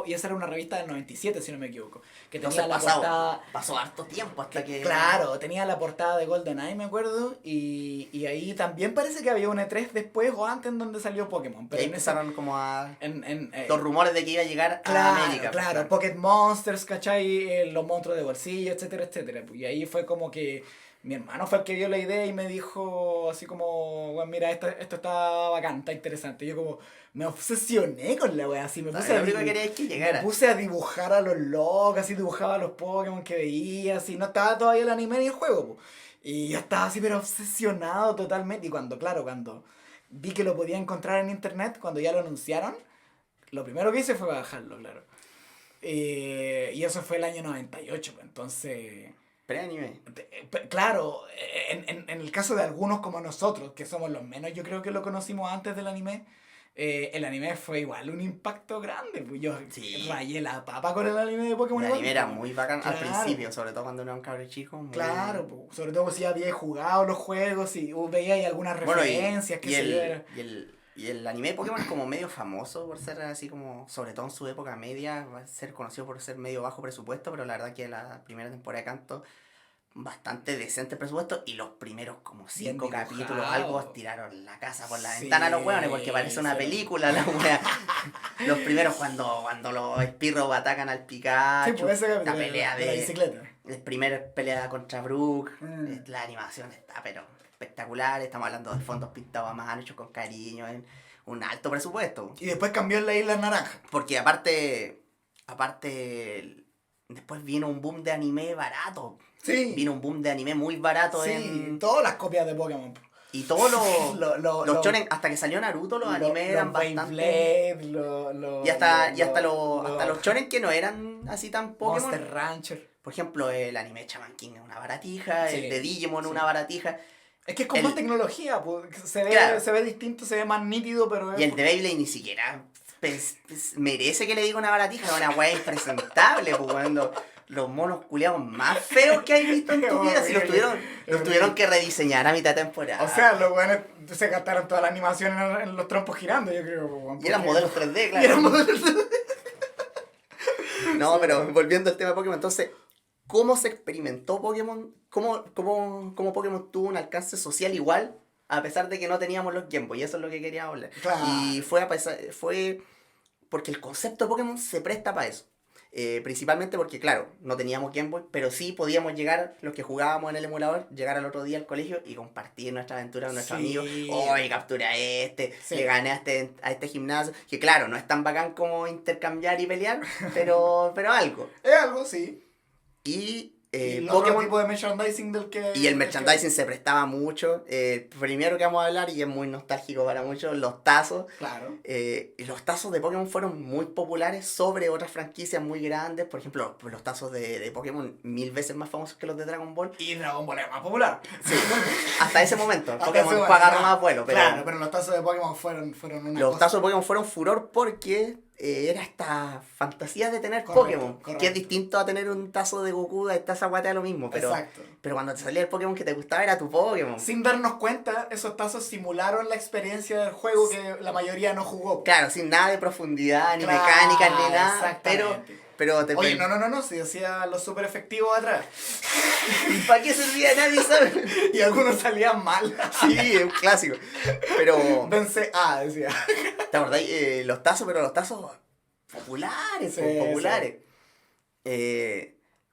y esa era una revista del 97, si no me equivoco. Que tenía Entonces la portada... pasó harto tiempo hasta que... Claro, tenía la portada de GoldenEye, me acuerdo, y ahí también parece que había un E3 después o antes en donde salió Pokémon. Pero Ahí en empezaron como a... ese, los rumores de que iba a llegar claro, a América. claro, Pocket Monsters, ¿cachai? Los monstruos de bolsillo, etcétera, etcétera. Y ahí fue como que mi hermano fue el que vio la idea y me dijo así como, bueno, mira, esto está bacán, está interesante. Y yo como, me obsesioné con la wea, así me puse Lo único que quería es que me llegara. puse a dibujar a los locos, así dibujaba a los Pokémon que veía, así, no estaba todavía el anime ni el juego, po. Y yo estaba así, pero obsesionado totalmente. Y cuando vi que lo podía encontrar en internet, cuando ya lo anunciaron, lo primero que hice fue bajarlo, claro. Y eso fue el año 98, pues, entonces... Pre-anime. Claro, en el caso de algunos como nosotros, que somos los menos, yo creo que lo conocimos antes del anime, el anime fue igual un impacto grande. Pues yo rayé la papa con el anime de Pokémon. El anime era muy bacán claro. al principio, sobre todo cuando era un cabrón chico. Muy... Claro, pues, sobre todo si había jugado los juegos y veía ahí algunas referencias que y el anime de Pokémon es como medio famoso por ser así como, sobre todo en su época media, va a ser conocido por ser medio bajo presupuesto, pero la verdad que la primera temporada de Kanto, bastante decente presupuesto, y los primeros como 5 capítulos, algo tiraron la casa por la ventana a los hueones, porque parece una película la wea. Los primeros cuando los espirros atacan al Pikachu, sí, pues la pelea de la bicicleta. El primer pelea contra Brook, la animación está pero espectacular, estamos hablando de fondos pintados a mano, hechos con cariño, en un alto presupuesto. Y después cambió en la Isla Naranja. Porque aparte, después vino un boom de anime barato. Sí. Vino un boom de anime muy barato. Sí, todas las copias de Pokémon. Y todos los shonen, hasta que salió Naruto, los animes eran bastante... Y hasta los shonen que no eran así tan Pokémon. Monster Rancher. Por ejemplo, el anime de Shaman King es una baratija, el de Digimon una baratija. Es que es con más tecnología, pues, se ve distinto, se ve más nítido, pero... Y el de Beyblade ni siquiera merece que le diga una baratija, es una weá impresentable, pues, cuando los monos culiados más feos que hay visto en tu vida, si los tuvieron que rediseñar a mitad de temporada. O sea, los weones se gastaron toda la animación en los trompos girando, yo creo. Pues, y eran modelos 3D, claro. Y eran modelos 3D. No, pero volviendo al tema de Pokémon, entonces... ¿Cómo se experimentó Pokémon? ¿Cómo Pokémon tuvo un alcance social igual? A pesar de que no teníamos los Game Boy. Eso es lo que quería hablar. Claro. Y fue porque el concepto de Pokémon se presta para eso. Principalmente porque, claro, no teníamos Game Boy, pero sí podíamos llegar, los que jugábamos en el emulador, llegar al otro día al colegio y compartir nuestra aventura con nuestros amigos. ¡Oye, captura a este! Le gané a este gimnasio. Que claro, no es tan bacán como intercambiar y pelear, pero algo. Es algo, sí. Y el Pokémon, otro tipo de merchandising del que... Y el merchandising se prestaba mucho. Primero que vamos a hablar, y es muy nostálgico para muchos, los tazos. Claro. Los tazos de Pokémon fueron muy populares sobre otras franquicias muy grandes. Por ejemplo, los tazos de Pokémon 1000 veces más famosos que los de Dragon Ball. Y Dragon Ball es más popular. Sí, hasta ese momento. Pokémon agarró más vuelo. Pero, claro, pero los tazos de Pokémon fueron una Los cosa. tazos de Pokémon fueron furor porque... era esta fantasía de tener correcto, Pokémon, correcto. Que es distinto a tener un tazo de Goku, esta esa guata lo mismo, pero cuando te salía el Pokémon que te gustaba era tu Pokémon. Sin darnos cuenta, esos tazos simularon la experiencia del juego que la mayoría no jugó. Claro, sin nada de profundidad, ni mecánica, ni nada, Pero Oye, no, si hacía los super efectivos atrás. ¿Y para qué servía? Nadie sabe. Y algunos salían mal. Sí, es un clásico. Pero, Vence A, decía. ¿te acordás? Los tazos, pero los tazos populares, Sí, populares.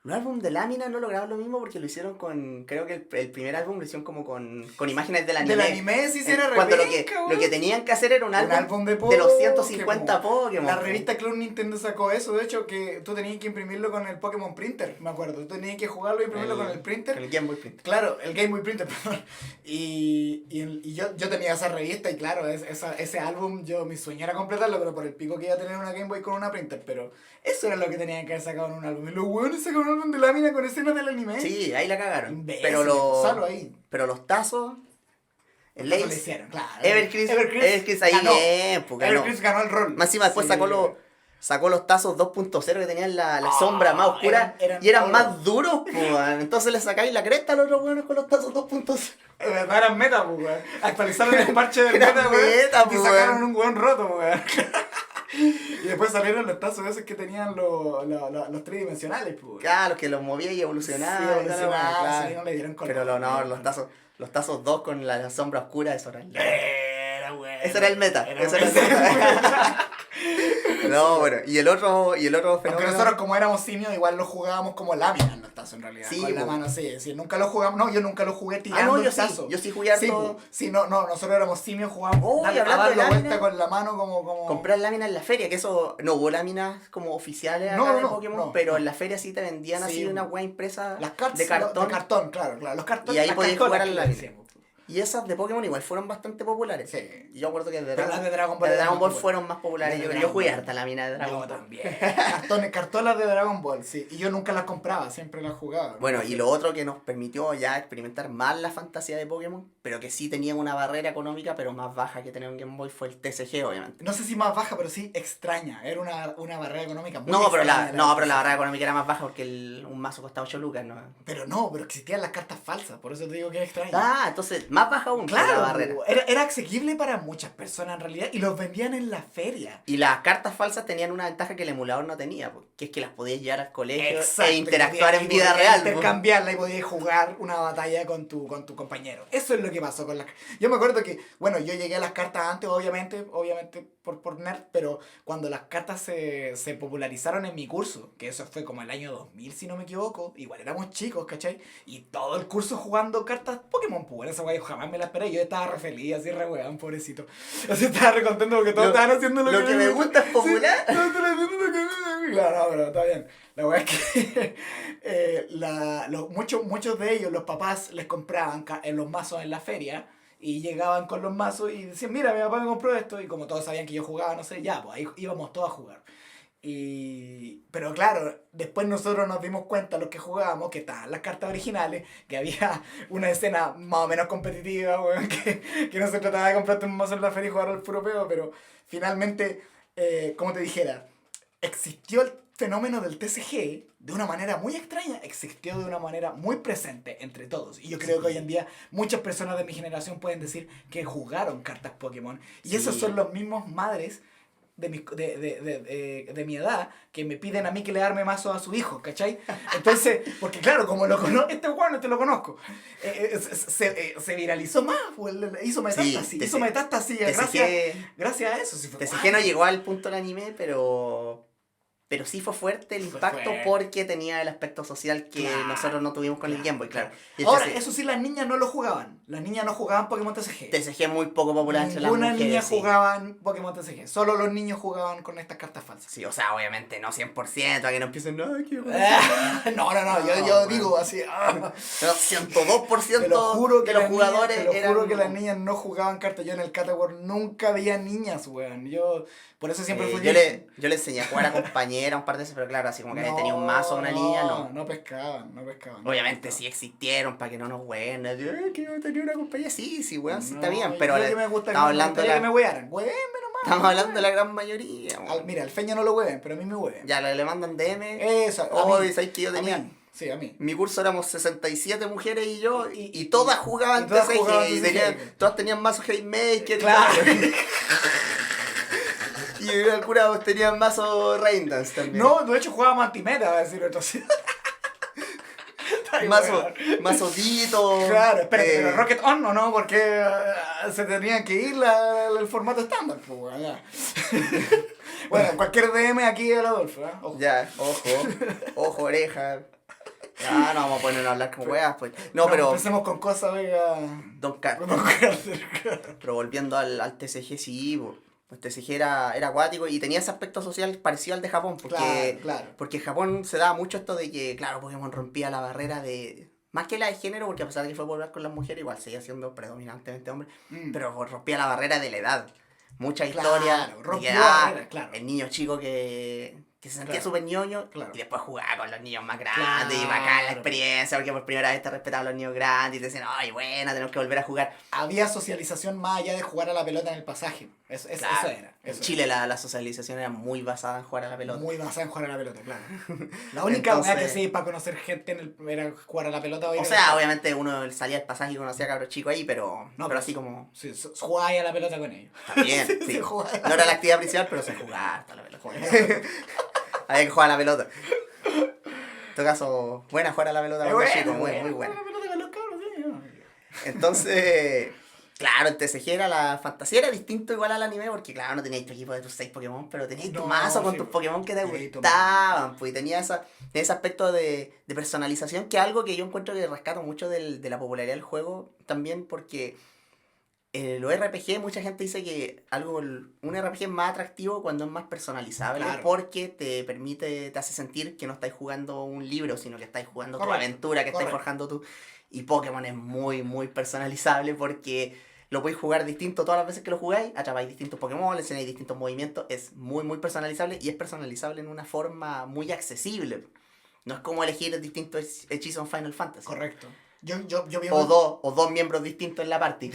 Un álbum de lámina no lograron lo mismo porque lo hicieron con, creo que el primer álbum lo hicieron como con imágenes del anime. Del anime sí era Cuando repenca, lo que tenían que hacer era un álbum de los Pokémon. 150 Pokémon. La revista Club Nintendo sacó eso, de hecho, que tú tenías que imprimirlo con el Pokémon Printer, me acuerdo. Tú tenías que jugarlo y imprimirlo con el printer. Con el Game Boy Printer. Claro, el Game Boy Printer, perdón. Y yo tenía esa revista y claro, ese álbum, mi sueño era completarlo, pero por el pico que iba a tener una Game Boy con una printer, pero eso era lo que tenían que haber sacado en un álbum. Y los hueones sacaron un álbum de lámina con escenas del anime. Sí, ahí la cagaron. Imbécil, Pero pero los tazos... El Eso lo Lace, hicieron, claro. Evercris ahí ganó. bien, pues ganó. Evercris ganó el rol. Más encima después Sí. sacó los tazos 2.0 que tenían la sombra más oscura y todos. eran más duros, pues. Entonces le sacáis la cresta a los otros buenos con los tazos 2.0. Eran meta, pues, weón. Actualizaron el parche del Eran meta, weón. meta, Y pues, sacaron weón. un weón roto, weón. Y después salieron los tazos esos que tenían los tridimensionales, pues. Claro, que los movía y evolucionaba. Sí, claro. sí, no le dieron color. Pero los tazos 2 con la sombra oscura, eso era Era, weón. ese era el meta. Era Ese era el ese era el meta. meta. No, bueno, y el otro Aunque fenómeno. nosotros como éramos simios igual lo jugábamos como láminas los tazos en realidad. Sí, con la po. mano así. Sí, nunca lo jugamos. No, yo nunca lo jugué tirando no, yo el tazo. sí. Yo sí jugué harto. Sí, po. Sí, no, nosotros éramos simios, jugábamos Oh, y a hablando dar de la láminas, vuelta con la mano como... Comprar láminas en la feria, que eso no hubo láminas como oficiales acá No, de no, Pokémon, no, pero no. en la feria sí te vendían Sí, así una wea impresa Las cartas de cartón. De cartón, claro. Los cartones. Y ahí las podías cartolas jugar a que la le lámina. decíamos. Y esas de Pokémon igual fueron bastante populares. Sí. Y yo acuerdo que Pero las de Dragon Ball las de eran Dragon Ball más fueron más populares. Las de Yo Dragon jugué Ball. harta lámina de Dragon Yo Ball. también. Cartolas de Dragon Ball, sí. Y yo nunca las compraba, siempre las jugaba. Bueno, y lo otro que nos permitió ya experimentar más la fantasía de Pokémon, pero que sí tenía una barrera económica, pero más baja que tener un Game Boy, fue el TCG, obviamente. No sé si más baja, pero sí extraña. Era una barrera económica muy No, pero extraña. la barrera económica era más baja porque un mazo costaba 8 lucas, ¿no? Pero existían las cartas falsas, por eso te digo que es extraño. Ah, entonces, más baja aún que Claro, la barrera. era asequible para muchas personas en realidad y los vendían en la feria. Y las cartas falsas tenían una ventaja que el emulador no tenía, pues, que es que las podías llevar al colegio Exacto, e interactuar y en vida podías real. pues. intercambiarla y podías jugar una batalla con tu compañero. Eso es lo que pasó con las... Yo me acuerdo que, bueno, yo llegué a las cartas antes, obviamente por nerd, pero cuando las cartas se popularizaron en mi curso, que eso fue como el año 2000, si no me equivoco, igual éramos chicos, ¿cachai? Y todo el curso jugando cartas Pokémon, pues esa guay yo jamás me la esperé, yo estaba re feliz, así re weón, pobrecito. Así estaba re contento porque todos estaban haciendo lo que me gusta es popular. Sí, todos estaban haciendo lo que me gusta. Claro, no, pero está bien. La verdad es que muchos de ellos, los papás les compraban los mazos en la feria y llegaban con los mazos y decían, mira, mi papá me compró esto, y como todos sabían que yo jugaba, no sé, ya, pues ahí íbamos todos a jugar. Pero claro, después nosotros nos dimos cuenta, los que jugábamos, que estaban las cartas originales, que había una escena más o menos competitiva, weón, que no se trataba de comprarte un mazo en la feria y jugar al puro peo, pero finalmente, como te dijera, existió el fenómeno del TCG de una manera muy extraña, existió de una manera muy presente entre todos. Y yo creo que hoy en día muchas personas de mi generación pueden decir que jugaron cartas Pokémon. Y Sí. esos son los mismos madres de mi edad que me piden a mí que le arme mazo a su hijo, ¿cachai? Entonces, porque claro, como lo conozco, este weón te lo conozco, se viralizó más, pues, hizo metástasis, gracias a eso. Sí, TCG no llegó al punto del anime, pero sí fue fuerte el impacto porque tenía el aspecto social que nosotros no tuvimos con el Game Boy, claro. Y Ahora, eso sí, las niñas no lo jugaban. Las niñas no jugaban Pokémon TCG. TCG es muy poco popular entre las Ninguna mujeres. niña sí. jugaban Pokémon TCG. Solo los niños jugaban con estas cartas falsas. Sí, o sea, obviamente no 100%, para que no empiecen, no, que yo digo así. Pero 102% Te lo juro que de los las jugadores niñas, te lo eran... juro que las niñas no jugaban cartas. Yo en el Catawar nunca veía niñas, weón. Por eso siempre fui... yo le enseñé a jugar a compañera un par de veces, pero claro, así como que había tenido un mazo una niña, no. No pescaban. Obviamente sí existieron para que no nos hueen. Que yo tenía una compañía, sí, weón, sí está No, bien, pero yo que me gusta estamos hablando de que me huearan. Huevenme nomás. Estamos hablando de la gran mayoría. weón. Mira, al Feña no lo hueven, pero a mí me hueven. Ya, le mandan DM. Eso, ¿Sabes que yo tenía? Sí, a mí. Mi curso éramos 67 mujeres y yo, y todas jugaban todas TCG, jugaban y TCG. todas tenían mazos Haymaker. Claro. Y algunas tenían mazo Raindance también. No, de hecho jugábamos antimeta, va a decir otro. Mazo Tito. Claro, espérate, pero Rocket On o no, porque se tenían que ir el formato estándar, pues, weón, ya. Bueno, cualquier DM aquí del Adolfo, ¿eh? Ojo. Ya, ojo, oreja. Ah, no vamos a ponernos a hablar como weas, pues. No, pero. Empecemos con cosas, oiga. Don Carlos. Pero volviendo al TCG, sí, po. El TCG era acuático y tenía ese aspecto social parecido al de Japón, porque, Claro. porque en Japón se daba mucho esto de que, claro, Pokémon rompía la barrera de. Más que la de género, porque a pesar de que fue popular con las mujeres, igual seguía siendo predominantemente hombre, pero rompía la barrera de la edad. Mucha historia. Rompió de barreras, claro. El niño chico que se sentía súper ñoño y después jugaba con los niños más grandes y bacán la experiencia, porque por primera vez te respetaban los niños grandes y te decían, ay, buena, tenemos que volver a jugar. Había socialización más allá de jugar a la pelota en el pasaje. Eso era. En Chile la socialización era muy basada en jugar a la pelota. Muy basada en jugar a la pelota, claro. La única manera que sí para conocer gente era jugar a la pelota. O sea, obviamente uno salía del pasaje y conocía a cabros chicos ahí, pero así como... Sí, jugaba a la pelota con ellos. También, sí. No era la actividad principal, pero se jugaba hasta la pelota. Había que jugar a la pelota. En todo caso, buena jugar a la pelota con los chicos, muy buena. Entonces, claro, el TCG era la fantasía, era distinto igual al anime, porque claro, no tenías tu equipo de tus 6 Pokémon, pero tenías tu mazo con tus Pokémon que te gustaban, pues, y tenía ese aspecto de personalización, que es algo que yo encuentro que rescato mucho de la popularidad del juego, también porque los RPG, mucha gente dice que un RPG es más atractivo cuando es más personalizable, porque te hace sentir que no estáis jugando un libro, sino que estáis jugando tu aventura, que estáis forjando tú. Y Pokémon es muy, muy personalizable porque lo podéis jugar distinto todas las veces que lo jugáis, atrapáis distintos Pokémon, le enseñáis distintos movimientos, es muy, muy personalizable y es personalizable en una forma muy accesible. No es como elegir distintos hechizos en Final Fantasy. Correcto. O dos miembros distintos en la party.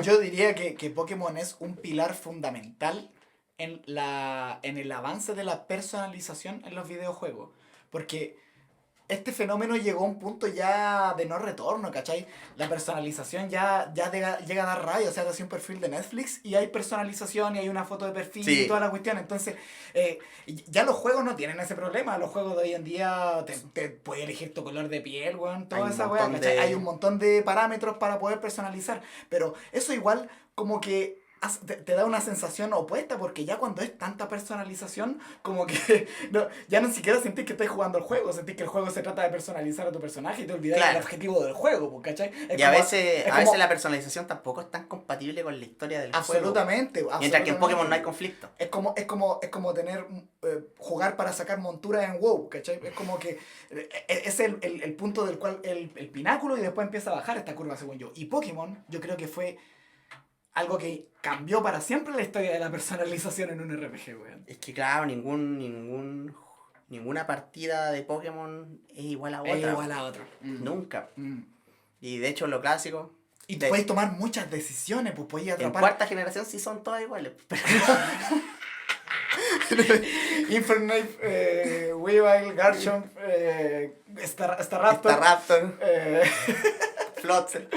Yo diría que Pokémon es un pilar fundamental en el avance de la personalización en los videojuegos. Porque este fenómeno llegó a un punto ya de no retorno, ¿cachai? La personalización ya llega a dar rabia. O sea, te hace un perfil de Netflix y hay personalización y hay una foto de perfil y toda la cuestión. Entonces, ya los juegos no tienen ese problema. Los juegos de hoy en día te puedes elegir tu color de piel, weón, toda esa weá, ¿cachai? Hay un montón de parámetros para poder personalizar. Pero eso igual como que te da una sensación opuesta, porque ya cuando es tanta personalización, como que ya no siquiera sentís que estás jugando el juego, sentís que el juego se trata de personalizar a tu personaje y te olvidás del objetivo del juego, ¿cachai? A veces la personalización tampoco es tan compatible con la historia del juego. Absolutamente. Mientras que en Pokémon no hay conflicto. Es como tener jugar para sacar monturas en WoW, ¿cachai? Es como que es el punto del cual el pináculo, y después empieza a bajar esta curva, según yo. Y Pokémon, yo creo que fue algo que cambió para siempre la historia de la personalización en un RPG, weón. Es que claro, ninguna partida de Pokémon es igual a otra. Es igual a otra. Nunca. Y de hecho lo clásico... Y puedes tomar muchas decisiones, pues podías atrapar... En cuarta generación sí son todas iguales. Infernape, Weavile, Garchomp, Staraptor. Flotsel.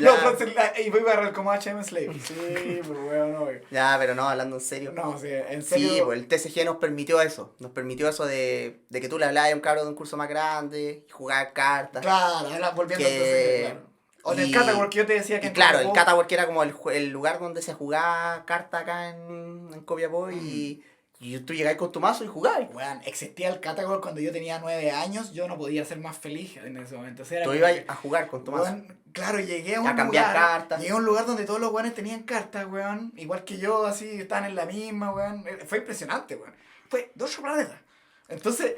No, Flotsel, y voy a agarrar como HM Slave. Sí, pues weón, no. Ya, pero no, hablando en serio. No, sí, en serio. Sí, pues el TCG nos permitió eso. Nos permitió eso de que tú le hablabas a un cabro de un curso más grande y jugar cartas. Claro, volviendo al TCG, claro. O en el Catawork, que yo te decía que... Claro, el Catawork era como el lugar donde se jugaba carta acá en Copiapó y tú llegabas con tu mazo y jugabas. Bueno, existía el Catawork cuando yo tenía 9 años, yo no podía ser más feliz en ese momento. O sea, tú ibas a jugar con tu mazo. Bueno, claro, llegué a un cambiar cartas. Llegué a un lugar donde todos los weones tenían cartas, weón. Igual que yo, así, estaban en la misma, weón. Fue impresionante, weón. Fue de otro planeta. Entonces,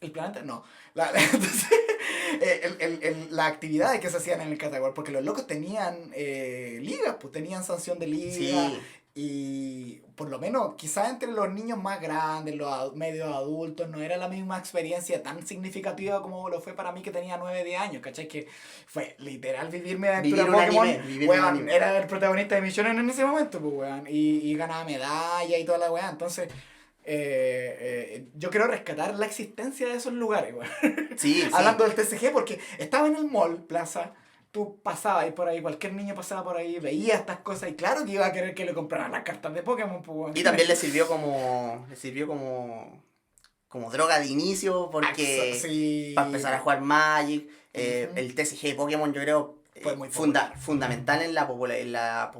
el planeta no. Entonces, la actividad que se hacían en el Catawork, porque los locos tenían ligas, pues tenían sanción de liga. Sí. Y por lo menos, quizás entre los niños más grandes, los medios adultos, no era la misma experiencia tan significativa como lo fue para mí, que tenía 9-10 años, ¿cachai? Que fue literal vivir mi aventura Pokémon. Weón, era el protagonista de Misiones en ese momento, pues, weón. Y ganaba medalla y toda la weá. Entonces, yo quiero rescatar la existencia de esos lugares, weón. Sí, Hablando del TCG, porque estaba en el mall, plaza, tú pasabas ahí por ahí, cualquier niño pasaba por ahí, veía estas cosas y claro que iba a querer que le compraran las cartas de Pokémon. Pues, weón. Y también como droga de inicio porque Sí. para empezar a jugar Magic, Ujú. el TCG de Pokémon yo creo Fue muy popular. fundamental en la popularidad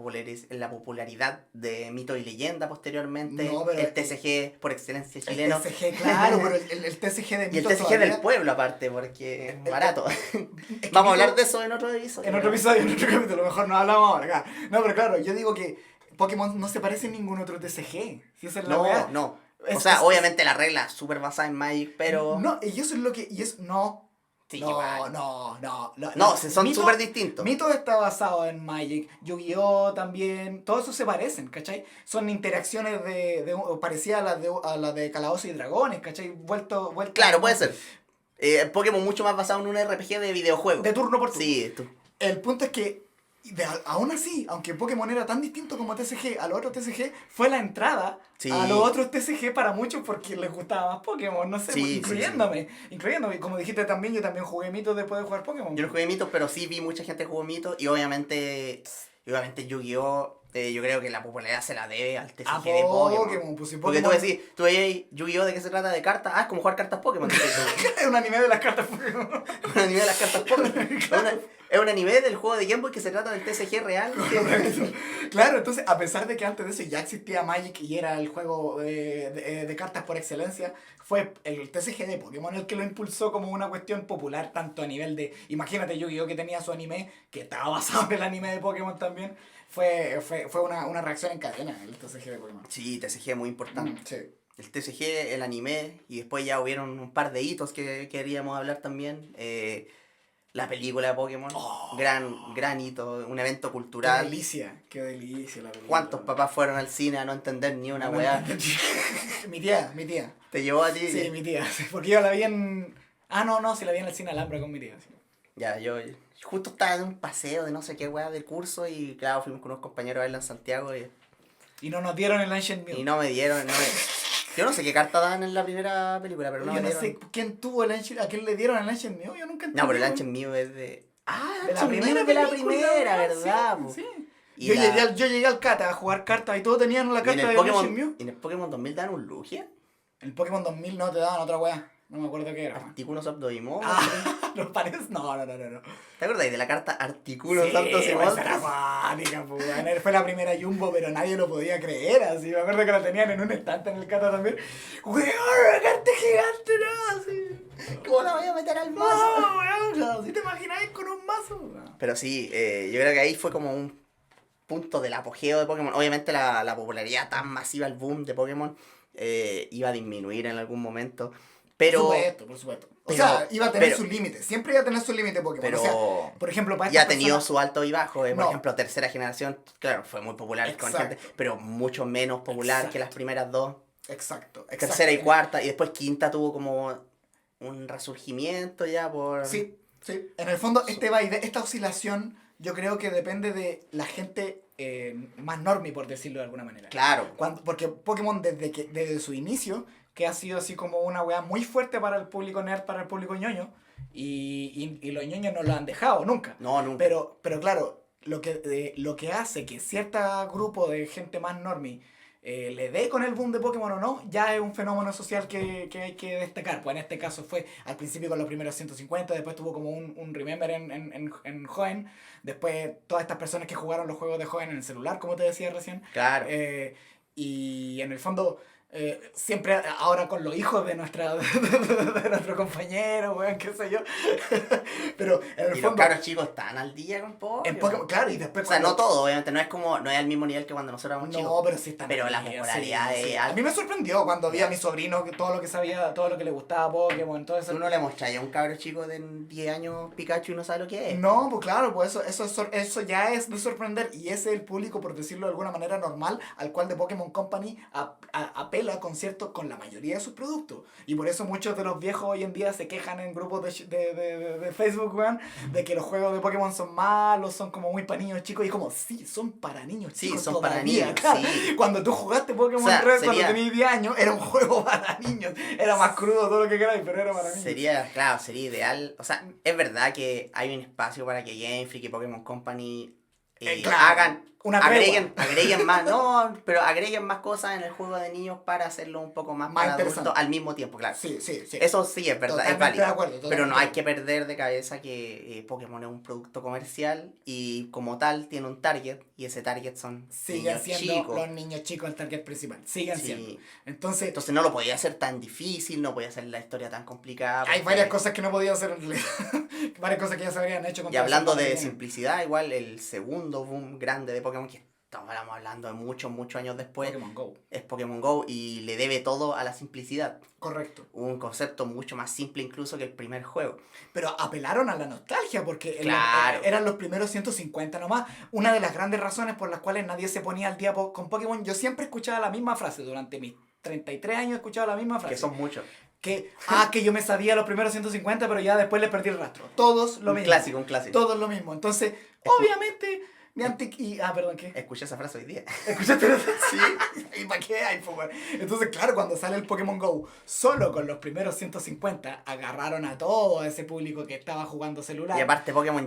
de mito y leyenda posteriormente, No, pero el TCG por excelencia chileno. El TCG, claro, pero el TCG de Y el mitos TCG del todavía... pueblo aparte, porque es barato. es que Vamos a hablar Mito- de eso en otro episodio. En otro episodio, en otro capítulo, mejor no hablamos ahora acá. No, pero claro, yo digo que Pokémon no se parece a ningún otro TCG. Si esa es la weá. No. Es- O sea, es- obviamente la regla es súper basada en Magic, pero... No, y eso es lo que... Y es, no, Sí, no, igual. no, Son Mito- súper distintos. Mito está basado en Magic, Yu-Gi-Oh! También, todos esos se parecen, ¿cachai? Son interacciones parecidas a las de Calabozos y Dragones, ¿cachai? Vuelto Claro, puede ser. Pokémon mucho más basado en un RPG de videojuego. de turno por turno. Sí, El punto es que, aún así, aunque Pokémon era tan distinto como TCG a los otros TCG, fue la entrada Sí. a los otros TCG para muchos porque les gustaba más Pokémon, no sé, Sí, incluyéndome. Como dijiste también, yo también jugué mitos después de jugar Pokémon. yo no jugué mitos, pero sí vi mucha gente que jugó mitos y obviamente Yu-Gi-Oh! Yo creo que la popularidad se la debe al TCG A de Pokémon. Pokémon, pues si Porque Pokémon... tú veías Yu-Gi-Oh! ¿De qué se trata? ¿De cartas? Ah, es como jugar cartas Pokémon. dices tú. Es un anime de las cartas Pokémon. Un anime de las cartas Pokémon. Es un anime del juego de Game Boy que se trata del TCG real. Claro, entonces, a pesar de que antes de eso ya existía Magic y era el juego de cartas por excelencia, fue el TCG de Pokémon el que lo impulsó como una cuestión popular, tanto a nivel de... Imagínate Yu-Gi-Oh! Que tenía su anime, que estaba basado en el anime de Pokémon también. Fue una reacción en cadena el TCG de Pokémon. Sí, TCG muy importante. Sí. El TCG, el anime, y después ya hubieron un par de hitos que queríamos hablar también. La película de Pokémon, gran hito, un evento cultural. Qué delicia la película. ¿Cuántos papás fueron al cine a no entender ni una weá? Mi tía. ¿Te llevó a ti? Sí, mi tía. Porque yo la vi en... Ah, no, sí la vi en el cine Alhambra con mi tía. Sí. Ya, yo justo estaba en un paseo de no sé qué weá del curso y claro, fuimos con unos compañeros a verla en Santiago Y no nos dieron el Ancient Mew. y no me dieron, yo no sé qué carta daban en la primera película, pero no Yo me no dieron. sé quién tuvo el Ancient... ¿A quién le dieron el Ancient Mew? Yo nunca entendí. No, pero el Ancient Mew es de... Ah, De la Ancient Mew primera es de la película, primera, ¿verdad? Sí, po? sí. Y Yo, la- llegué al Cata a jugar cartas y todos tenían la y en carta el de Ancient Mew. En el Pokémon 2000 dan un Lugia, En el Pokémon 2000 no te daban otra weá. No me acuerdo qué era. Articuno Zapdoimon. ¿No parece? No. ¿Te acordáis de la carta Articuno Sí, Zapdoimon? esa era cuática, pues, weón. Fue la primera Jumbo, pero nadie lo podía creer, así. Me acuerdo que la tenían en un estante en el Cata también. ¡Weón, una carta gigante, no! Así. ¿Cómo la voy a meter al mazo? No, weón, si te imagináis con un mazo. No. Pero sí, yo creo que ahí fue como un punto del apogeo de Pokémon. Obviamente la popularidad tan masiva, el boom de Pokémon, iba a disminuir en algún momento. Pero, Por supuesto. O pero- sea, iba a tener pero- sus límites. Siempre iba a tener sus límites Pokémon. pero O sea, por ejemplo, para ya ha estas tenido personas- su alto y bajo. Por No. ejemplo, tercera generación, claro, fue muy popular con Exacto. gente, pero mucho menos popular que las primeras dos. Exacto. Tercera y cuarta, y después quinta tuvo como un resurgimiento ya por... Sí. En el fondo, esta oscilación, yo creo que depende de la gente más normie, por decirlo de alguna manera. Claro. Porque Pokémon, desde su inicio, que ha sido así como una weá muy fuerte para el público nerd, para el público ñoño, y los ñoños no lo han dejado nunca. No, nunca. Pero claro, lo que hace que cierto grupo de gente más normie le dé con el boom de Pokémon o no, ya es un fenómeno social que hay que destacar. Pues en este caso fue al principio con los primeros 150, después tuvo como un remember en Joven, después todas estas personas que jugaron los juegos de Joven en el celular, como te decía recién. Claro. Y en el fondo... siempre ahora con los hijos de nuestro compañero, weón, qué sé yo. Pero en el Y los fondo... cabros chicos están al día con Pokémon. En Pokémon, claro, y después O sea, no cuando- todo, obviamente, no es al mismo nivel que cuando nosotros éramos chicos. No, pero sí están Pero ahí, la popularidad sí. es A alta. mí me sorprendió cuando vi a mi sobrino que todo lo que sabía, todo lo que le gustaba Pokémon, todo eso. Tú no le mostras a un cabro chico de 10 años Pikachu y no sabe lo que es. No, pues claro, pues eso ya es de sorprender y ese es el público, por decirlo de alguna manera normal, al cual The Pokémon Company apela apela con la mayoría de sus productos. Y por eso muchos de los viejos hoy en día se quejan en grupos de Facebook, weón, de que los juegos de Pokémon son malos, son como muy para niños chicos. Y como, sí, son para niños chicos. Sí, son todavía, para niños, claro. sí. Cuando tú jugaste Pokémon O sea, Red sería- cuando tenías 10 años, era un juego para niños. Era más crudo todo lo que queráis, pero era para niños. Claro, sería ideal. O sea, es verdad que hay un espacio para que Game Freak y Pokémon Company Claro, hagan, una agreguen más, no, pero agreguen más cosas en el juego de niños para hacerlo un poco más para interesante. adultos al mismo tiempo, claro. Sí. Eso sí es verdad, Totalmente es válido. de acuerdo, Pero no totalmente hay de que perder de cabeza que Pokémon es un producto comercial y como tal tiene un target y ese target son Siguen niños siendo chicos. los niños chicos el target principal. Siguen Sí. siendo. Entonces, No lo podía hacer tan difícil, no podía hacer la historia tan complicada. hay varias cosas que no podía hacer en realidad. Varias cosas que ya se habrían hecho con Y hablando de simplicidad. simplicidad, igual el segundo boom grande de Pokémon, que estamos hablando de muchos años después, Pokémon Go. es Pokémon Go y le debe todo a la simplicidad. Correcto. Un concepto mucho más simple incluso que el primer juego. Pero apelaron a la nostalgia porque Claro. eran los primeros 150 nomás. Una de las grandes razones por las cuales nadie se ponía al día con Pokémon, yo siempre escuchaba la misma frase. Durante mis 33 años he escuchado la misma frase. Que son muchos. Que yo me sabía los primeros 150, pero ya después le perdí el rastro. Todos lo mismo. Un clásico. Todos lo mismo. Entonces, obviamente, perdón, ¿qué? Escuché esa frase hoy día. ¿Escuchaste? Sí. ¿Y para qué hay, po, weón? Entonces, claro, cuando sale el Pokémon Go, solo con los primeros 150, agarraron a todo ese público que estaba jugando celular. Y aparte Pokémon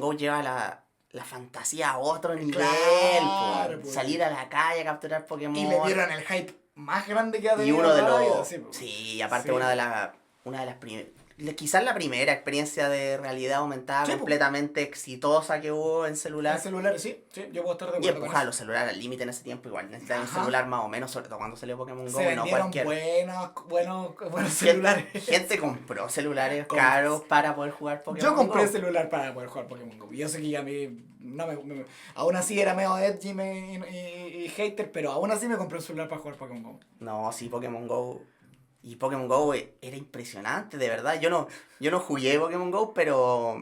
Go lleva la fantasía a otro nivel. Claro, pues. Salir a la calle a capturar Pokémon. Y le dieron el hype más grande que ha Y tenido uno de toda la vida, los... sí, po. Sí, aparte Sí. una de las primeras... Quizás la primera experiencia de realidad aumentada Sí, completamente exitosa que hubo en celular. En celulares, sí, yo puedo estar de Y acuerdo con empujaba eso. los celulares al límite en ese tiempo. Igual necesitaba un Ajá. celular más o menos, sobre todo cuando salió Pokémon Go. Se No vendieron cualquiera. buenos celulares. Gente compró celulares Com- caros para poder jugar Pokémon Yo compré Go. celular para poder jugar Pokémon Go. Yo sé que ya a mí no aún así era medio edgy y hater, pero aún así me compré un celular para jugar Pokémon Go. No, sí, Pokémon Go. Y Pokémon Go era impresionante, de verdad. Yo no jugué Pokémon Go, pero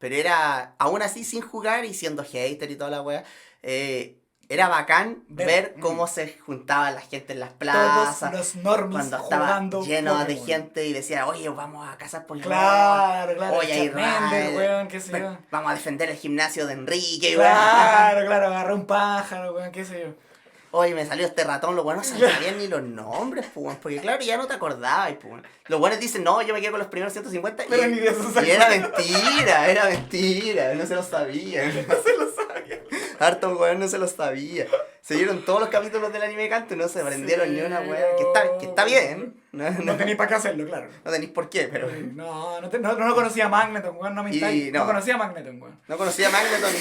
era, aún así, sin jugar y siendo hater y toda la wea, era bacán ver cómo se juntaba la gente en las plazas. Todos los normies Cuando estaba jugando lleno de Pokémon. gente y decía, oye, vamos a cazar Pokémon. Claro, Oye, hay Charmander, raid. weón, qué sé yo. Vamos a defender el gimnasio de Enrique, weón. Claro, agarré un pájaro, weón, qué sé yo. Oye, me salió este ratón, los buenos no sabían ni los nombres, pues, porque claro, ya no te acordabas, pues. Los buenos dicen, no, yo me quedo con los primeros 150 Pero ni de eso se y era mentira, no se lo sabían. No se lo sabía. Harto weón no se lo sabía. Se vieron todos los capítulos del anime Canto y no se aprendieron ni una weá. Que está bien. No tenéis para qué hacerlo, claro. No tenéis por qué, pero. No conocía a Magneton, weón, no me instáis. No conocía a Magneton, weón. No conocía a Magneton.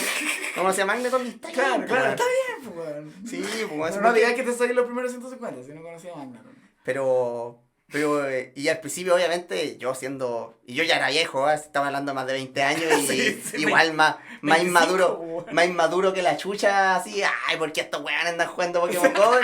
No conocía a Magneton ni está Claro, bien, claro, weón. está bien, pues, weón. Sí, pues Pero eso no porque- digáis que te sabéis los primeros 150 si no conocía a Magneton. Pero y al principio, obviamente, y yo ya era viejo, estaba hablando de más de 20 años y Sí, igual más 25, inmaduro, weón. más inmaduro que la chucha, así, ay, ¿por qué estos weones andan jugando Pokémon Go?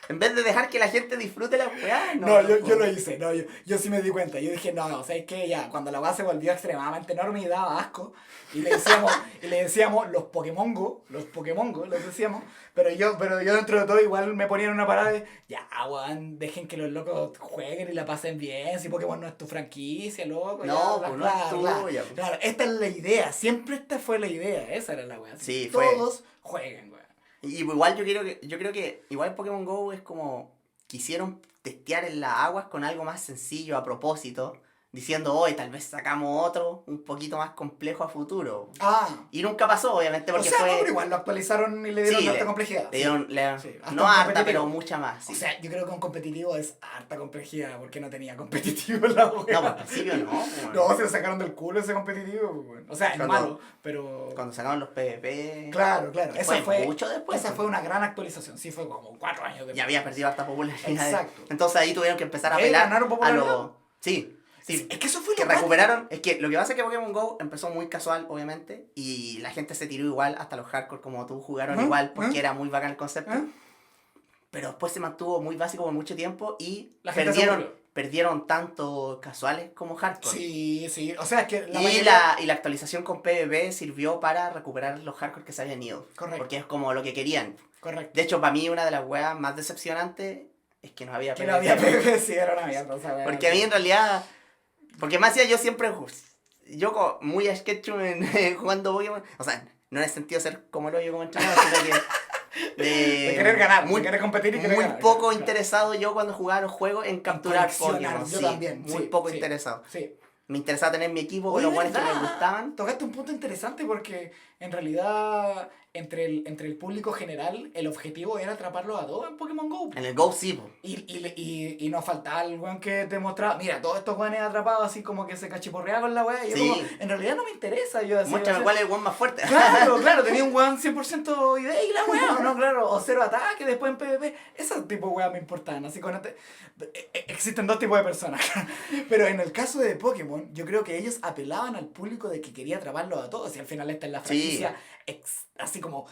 En vez de dejar que la gente disfrute la weá, No, yo lo hice, yo sí me di cuenta. Yo dije, no, o sea, es que ya, cuando la base se volvió extremadamente enorme y daba asco, y le decíamos los Pokémon Go, los decíamos, pero yo dentro de todo igual me ponía en una parada de, ya, weón, dejen que los locos jueguen y la pasen bien, si Pokémon no es tu franquicia, loco. No, ya, pues no es tuya, pues. Claro, esta es la idea, siempre esta fue la idea, esa era la weá. Sí, fue. Todos jueguen, weón. Y igual yo creo que igual Pokémon Go es como quisieron testear en las aguas con algo más sencillo a propósito, diciendo, hoy tal vez sacamos otro un poquito más complejo a futuro. Y nunca pasó, obviamente, porque o sea, fue... no, pero igual lo actualizaron y le dieron alta complejidad. Le dieron, Sí, hasta no un harta, competitivo. pero mucha más. Sí. O sea, yo creo que un competitivo es harta complejidad porque no tenía competitivo en la wea. No, pues al principio no. Bueno. No, se lo sacaron del culo ese competitivo, pues, bueno. O sea, es Cuando- malo, pero... Cuando sacaron los PvP... Claro. que Esa fue mucho después. Esa fue una gran actualización. Sí, fue como 4 años después. Ya había perdido harta popularidad. Exacto. Entonces ahí tuvieron que empezar a ¿Ahí apelar ganaron a popularidad? los... Sí. Es que eso fue Que lo más- recuperaron, es que lo que pasa es que Pokémon GO empezó muy casual, obviamente, y la gente se tiró igual, hasta los hardcore como tú jugaron Ajá, igual, porque ajá. era muy bacán el concepto, ¿Eh? pero después se mantuvo muy básico por mucho tiempo y La gente se aburrió. perdieron tanto casuales como hardcore. Sí. O sea, es que la Y mayoría... la actualización con PvP sirvió para recuperar los hardcore que se habían ido. Correcto. Porque es como lo que querían. Correcto. De hecho, para mí una de las weas más decepcionantes es que no había Que no había PvP, sí, era una mierda, esa weá. Porque a mí en realidad, porque más decía yo siempre, muy a sketch jugando Pokémon, o sea, no en el sentido de ser como lo yo como entrenador, sino que de querer ganar, muy, de querer competir y querer muy ganar. poco Claro. interesado yo cuando jugaba los juegos en capturar Coleccionar, Pokémon. yo Sí, también, muy sí, poco sí, interesado. Sí. Me interesaba tener mi equipo con Oye, los buenos que me ¿verdad? gustaban. Tocaste un punto interesante porque en realidad entre el público general el objetivo era atraparlos a todos en Pokémon GO. En el Go sí, po. Y nos faltaba el weón que te mostraba, mira, todos estos weones atrapados así como que se cachiporreaba con la weá. Y yo Sí. como, en realidad no me interesa. Yo así, Muéstrame cuál es el weón más fuerte. Claro, tenía un weón 100% idea y la weá, ¿no? Claro, o cero ataque, después en PvP. Esos tipos de weá me importan. Así con existen dos tipos de personas. Pero en el caso de Pokémon, yo creo que ellos apelaban al público de que quería atraparlos a todos. Y al final esta es la franquicia, así como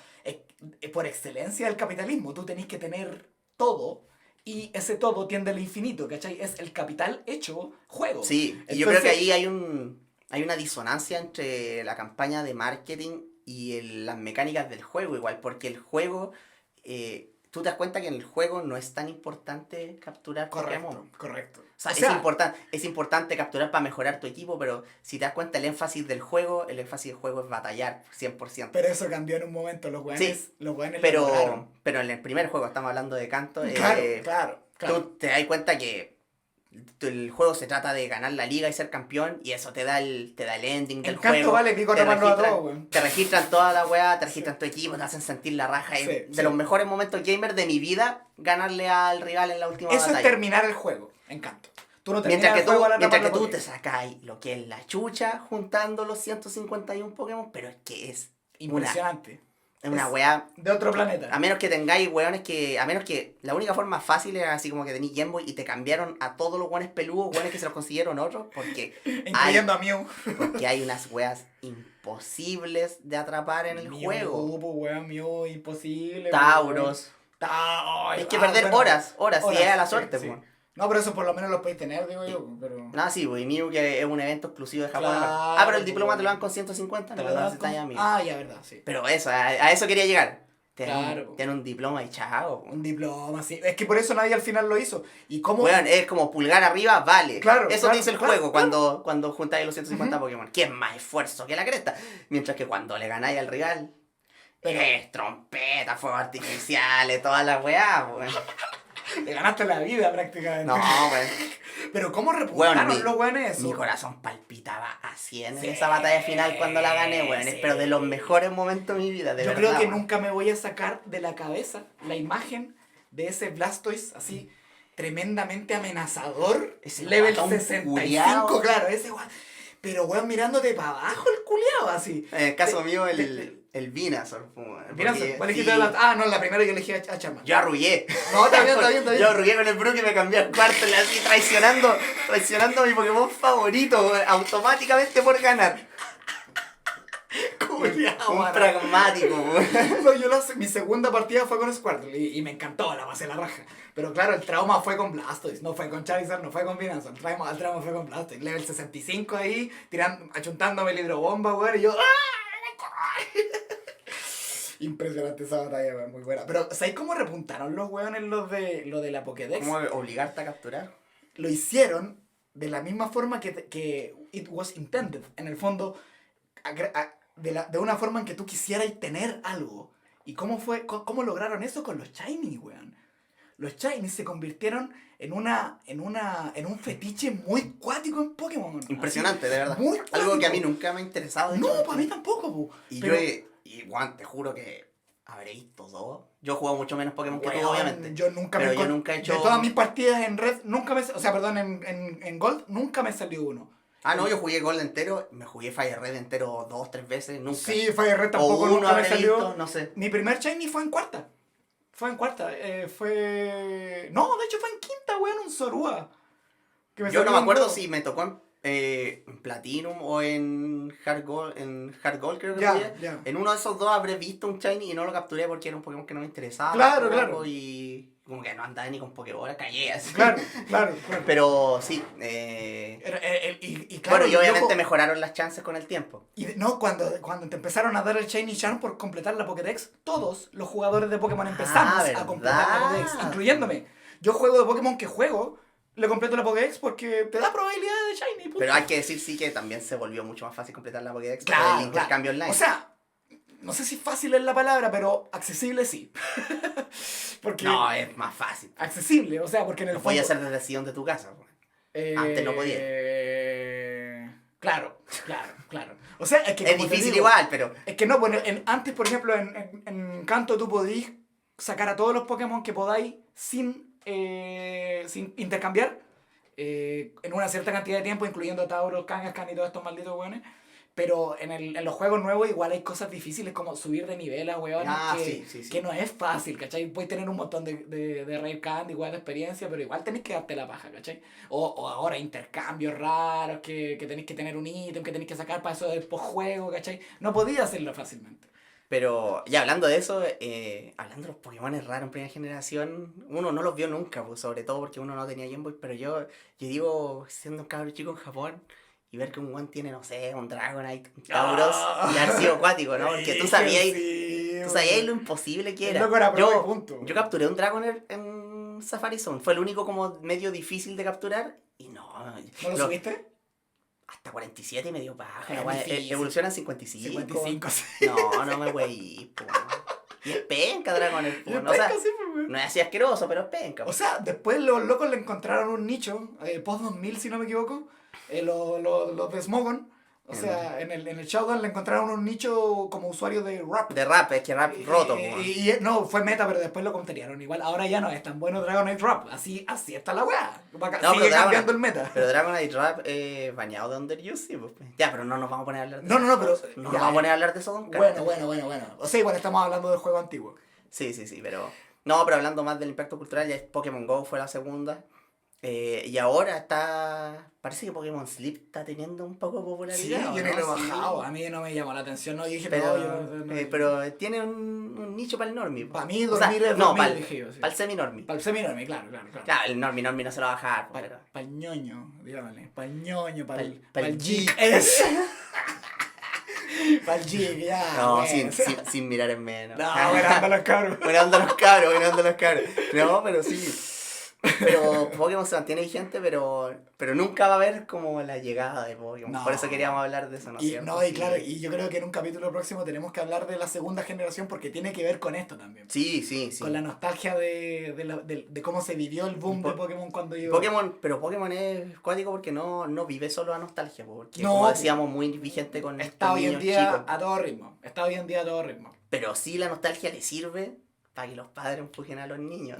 por excelencia del capitalismo. Tú tenés que tener todo. Y ese todo tiende al infinito, ¿cachai? Es el capital hecho juego. Sí, y yo creo que ahí hay una disonancia entre la campaña de marketing y las mecánicas del juego igual, porque el juego, tú te das cuenta que en el juego no es tan importante capturar Pokémon. Correcto. O sea, es importante capturar para mejorar tu equipo, pero si te das cuenta el énfasis del juego es batallar 100%. Pero eso cambió en un momento, los weones, Sí, lo pero lograron. en el primer juego, estamos hablando de Kanto, Claro. tú te das cuenta que el juego se trata de ganar la liga y ser campeón, y eso te da el ending del juego. Kanto vale pico tomarlo a todo, weón. Te registran toda la weá, te registran tu equipo, te hacen sentir la raja. De los mejores momentos gamer de mi vida, ganarle al rival en la última batalla. Eso es terminar el juego, en Kanto. Tú no mientras que el juego tú te sacáis lo que es la chucha juntando los 151 Pokémon, pero es que es impresionante. Es una weá de otro planeta. A menos que tengáis weones a menos que la única forma fácil era así como que tenéis Game Boy y te cambiaron a todos los weones peludos, weones que se los consiguieron otros, porque incluyendo a Mew. Porque hay unas weas imposibles de atrapar en el juego. Mew, imposible. Tauros. Hay que perder horas, si es a la suerte, pues. Sí. No, pero eso por lo menos lo podéis tener, digo yo. Pero... No, sí, pues, y Mew que es un evento exclusivo de Japón. Claro, pero el diploma te lo dan con 150, no lo dan ya Mew. ya, verdad, sí. Pero eso, a eso quería llegar. Claro. Tiene un diploma y chao. Un diploma, sí. Es que por eso nadie al final lo hizo. ¿Y cómo? Bueno, es como pulgar arriba, vale. Claro. Eso te dice el juego cuando juntáis los 150 Pokémon. Que es más esfuerzo que la cresta. Mientras que cuando le ganáis al rival, es trompeta, fuegos artificiales, todas las weas, weón. Le ganaste la vida prácticamente. No, weón. Pero ¿cómo repuntaron los weones eso? Mi corazón palpitaba a 100 en esa batalla final cuando la gané, weón. Pero de los mejores momentos de mi vida, de verdad. Yo creo que nunca me voy a sacar de la cabeza la imagen de ese Blastoise así tremendamente amenazador. Ese level guatón 65, culiao. claro, ese weón. Pero weón mirándote para abajo el culiao así. En el caso mío, el Venusaur. Venusaur, ¿cuál elegiste no, la primera yo elegí a Charmander. Yo arrullé. No, está bien. Yo arrullé con el Brook y me cambié al cuarto, así traicionando a mi Pokémon favorito, automáticamente por ganar. Culiao, un pragmático, no, mi segunda partida fue con Squirtle y me encantó, la pasé la raja. Pero claro, el trauma fue con Blastoise, no fue con Charizard, no fue con Venusaur. El trauma fue con Blastoise. Level 65 ahí, achuntándome el hidrobomba, güey, y yo... Impresionante esa batalla, güey, muy buena. Pero, ¿sabes cómo repuntaron los weones lo de la Pokédex? ¿Cómo obligarte a capturar? Lo hicieron de la misma forma que it was intended. En el fondo, de una forma en que tú quisieras tener algo. ¿Y cómo lograron eso con los Shiny, weón? Los Shiny se convirtieron en un fetiche muy cuático en Pokémon. Impresionante, así, de verdad. Muy cuático. Algo que a mí nunca me ha interesado. No, para mí tampoco, po. Y Juan, te juro que habré visto 2. Yo he jugado mucho menos Pokémon que tú, obviamente. Yo nunca he hecho... De todas mis partidas en Red, en Gold, nunca me salió uno. No, yo jugué Gold entero, me jugué Fire Red entero 2-3 veces, nunca. Sí, Fire Red tampoco nunca me salió. Visto, no sé. Mi primer Shiny fue en cuarta. No, de hecho fue en quinta, weón, un Zorua. Yo no me acuerdo si me tocó en Platinum o en Hard Gold, creo que fue. En uno de esos dos habré visto un Shiny y no lo capturé porque era un Pokémon que no me interesaba. Claro. Y como que no andaba ni con Pokébola, callé así. Claro. Pero sí. Claro, y obviamente mejoraron las chances con el tiempo. Y cuando te empezaron a dar el Shiny Charm por completar la Pokédex, todos los jugadores de Pokémon empezamos a completar la Pokédex, incluyéndome. Yo juego de Pokémon que juego, le completo la Pokédex porque te da probabilidades de Shiny. Punto. Pero hay que decir sí que también se volvió mucho más fácil completar la Pokédex por Claro, el intercambio online. O sea, no sé si fácil es la palabra, pero accesible sí. Porque no, es más fácil. accesible, o sea, porque en el Lo fondo... podías hacer desde el sillón de tu casa. Antes no podía. Claro. O sea, es que Es como te difícil digo, igual, pero... Es que no, pues antes, por ejemplo, en Kanto tú podís sacar a todos los Pokémon que podáis sin intercambiar en una cierta cantidad de tiempo, incluyendo Tauros, Kangaskhan y todos estos malditos weones. Pero en los juegos nuevos igual hay cosas difíciles como subir de nivel a weones que no es fácil, ¿cachai? Puedes tener un montón de Rare Candy, igual de experiencia, pero igual tenés que darte la paja, ¿cachai? O ahora intercambios raros, que tenéis que tener un ítem, que tenéis que sacar para eso del postjuego, ¿cachai? No podías hacerlo fácilmente. Pero ya hablando de eso, hablando de los Pokémon raros en primera generación, uno no los vio nunca, pues, sobre todo porque uno no tenía Game Boy, pero yo digo, siendo un cabrón chico en Japón, y ver que un one tiene, no sé, un Dragonite, un Tauros, y haber sido acuático, ¿no? Porque tú sabías lo imposible que era. Yo capturé un Dragonair en Safari Zone, fue el único como medio difícil de capturar, y no... ¿No lo subiste? Hasta 47 y me dio paja. Evoluciona en 55. 55, sí. No me güey. Y es penca Dragonair. O sea, no es así asqueroso, pero es penca. O sea, después los locos le encontraron un nicho, post 2000 si no me equivoco, los de Smogon. O sea, en el Showdown le encontraron un nicho como usuario de rap. De rap, es que rap roto. No, fue meta, pero después lo counterearon. Igual, ahora ya no es tan bueno Dragonite Rap. Así está la weá. Sigue cambiando el meta. Pero Dragonite Rap bañado de Underuse, pues. Ya, pero no nos vamos a poner a hablar de eso. No, pero... No nos vamos a poner a hablar de eso, Don Bueno. O sea, igual estamos hablando del juego antiguo. Sí, pero... No, pero hablando más del impacto cultural, ya Pokémon GO fue la segunda. Y ahora parece que Pokémon Sleep está teniendo un poco de popularidad. Sí, yo no lo he bajado, a mí no me llamó la atención, no dije, pero tiene un nicho para el normie. Para mí dormir es dormir, dije yo. Para el semi-normie. Para el semi-normie, claro. Claro, el normie no se lo va a bajar. Para el ñoño, dígame. Para el ñoño, para el geek. Para el geek, ya. No, bueno. sin mirar en menos. No, buena los cabros. Buena los cabros. No, pero sí. Pero Pokémon se mantiene vigente, pero nunca va a haber como la llegada de Pokémon. No. Por eso queríamos hablar de eso, ¿no? Claro, y yo creo que en un capítulo próximo tenemos que hablar de la segunda generación porque tiene que ver con esto también. Sí. Con la nostalgia de cómo se vivió el boom de Pokémon cuando llegó. Pero Pokémon es cuático porque no vive solo a nostalgia, porque como decíamos, muy vigente con está hoy en día a todo ritmo. Pero sí la nostalgia le sirve para que los padres empujen a los niños.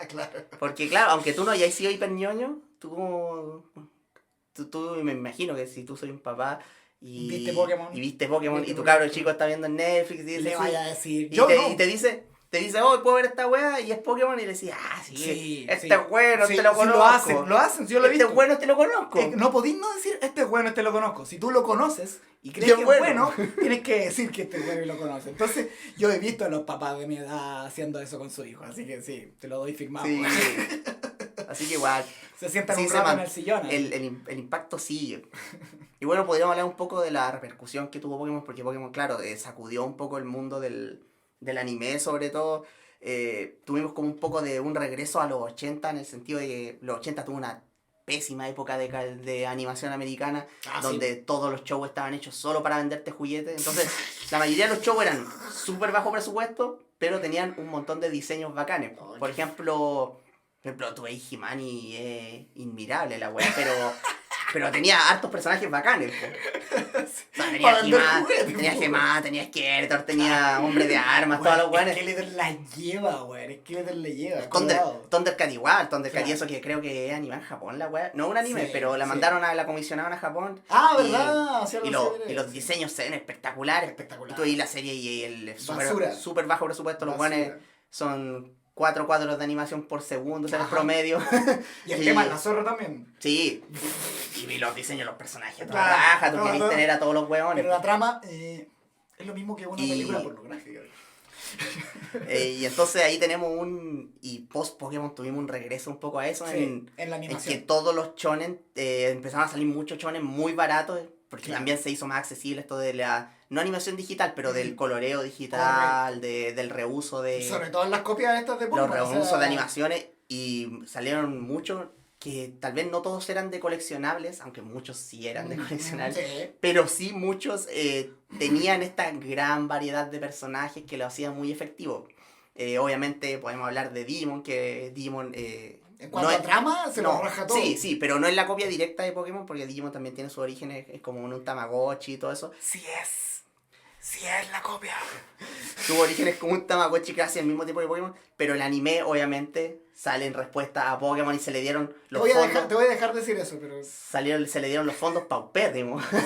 Claro. Porque claro, aunque tú no hayas sido hiper ñoño, tú me imagino que si tú soy un papá y viste Pokémon y tu cabro chico está viendo en Netflix y le vaya a decir y te dice, oh, puedo ver esta wea y es Pokémon y le decís, este es bueno, te lo conozco. Lo hacen, yo lo he visto. Este es bueno, te lo conozco. No podís no decir, este es bueno, este lo conozco. Si tú lo conoces y crees que es bueno, tienes que decir que este es bueno y lo conoces. Entonces, yo he visto a los papás de mi edad haciendo eso con su hijo, así que sí, te lo doy firmado. Sí. Así que igual. Se sientan un rato en el sillón. El impacto sigue. Y bueno, podríamos hablar un poco de la repercusión que tuvo Pokémon, porque Pokémon, claro, sacudió un poco el mundo del anime, sobre todo. Tuvimos como un poco de un regreso a los 80, en el sentido de que los 80 tuvo una pésima época de animación americana, donde todos los shows estaban hechos solo para venderte juguetes. Entonces, la mayoría de los shows eran súper bajo presupuesto, pero tenían un montón de diseños bacanes. Por ejemplo, tu He-Man y es inmirable la wea, pero tenía hartos personajes bacanes. O sea, tenía He-Man, tenía Skeletor, tenía Hombre de Armas, todos los weones. Skeletor la lleva, weón. Skeletor le lleva. Thundercat igual, Thundercat y eso que creo que es anime en Japón la wea. No un anime, pero la mandaron la comisionaron a Japón. ¿Verdad? Y los diseños se ven espectaculares. Y tú ahí la serie y el super bajo presupuesto, los weones son 4 cuadros de animación por segundo, o sea, el promedio. Y el tema de la zorra también. Sí. Y los diseños de los personajes, toda raja, tú querés tener a todos los hueones. Pero la trama es lo mismo que una película pornográfica. Y entonces ahí tenemos y post Pokémon tuvimos un regreso un poco a eso, Sí, en la en animación. que todos los shonen, empezaron a salir muchos shonen muy baratos, porque Claro. también se hizo más accesible esto de la, no animación digital, pero del coloreo digital, del reuso Sobre de todo en las copias estas de los Pokémon. O reusos sea, de animaciones, y salieron muchos que tal vez no todos eran de coleccionables, aunque muchos sí eran de coleccionables, sí. pero sí muchos tenían esta gran variedad de personajes que lo hacían muy efectivo. Obviamente podemos hablar de Digimon, que Digimon... En cuanto no a trama, se lo no, raja todo. sí, sí, pero no es la copia directa de Pokémon, porque Digimon también tiene su origen, es como un Tamagotchi y todo eso. Sí es la copia. Su origen es como un Tamagotchi casi al mismo tiempo que Pokémon, pero el anime obviamente sale en respuesta a Pokémon y se le dieron los fondos. Te voy a dejar decir eso, pero... Se le dieron los fondos paupérrimos. A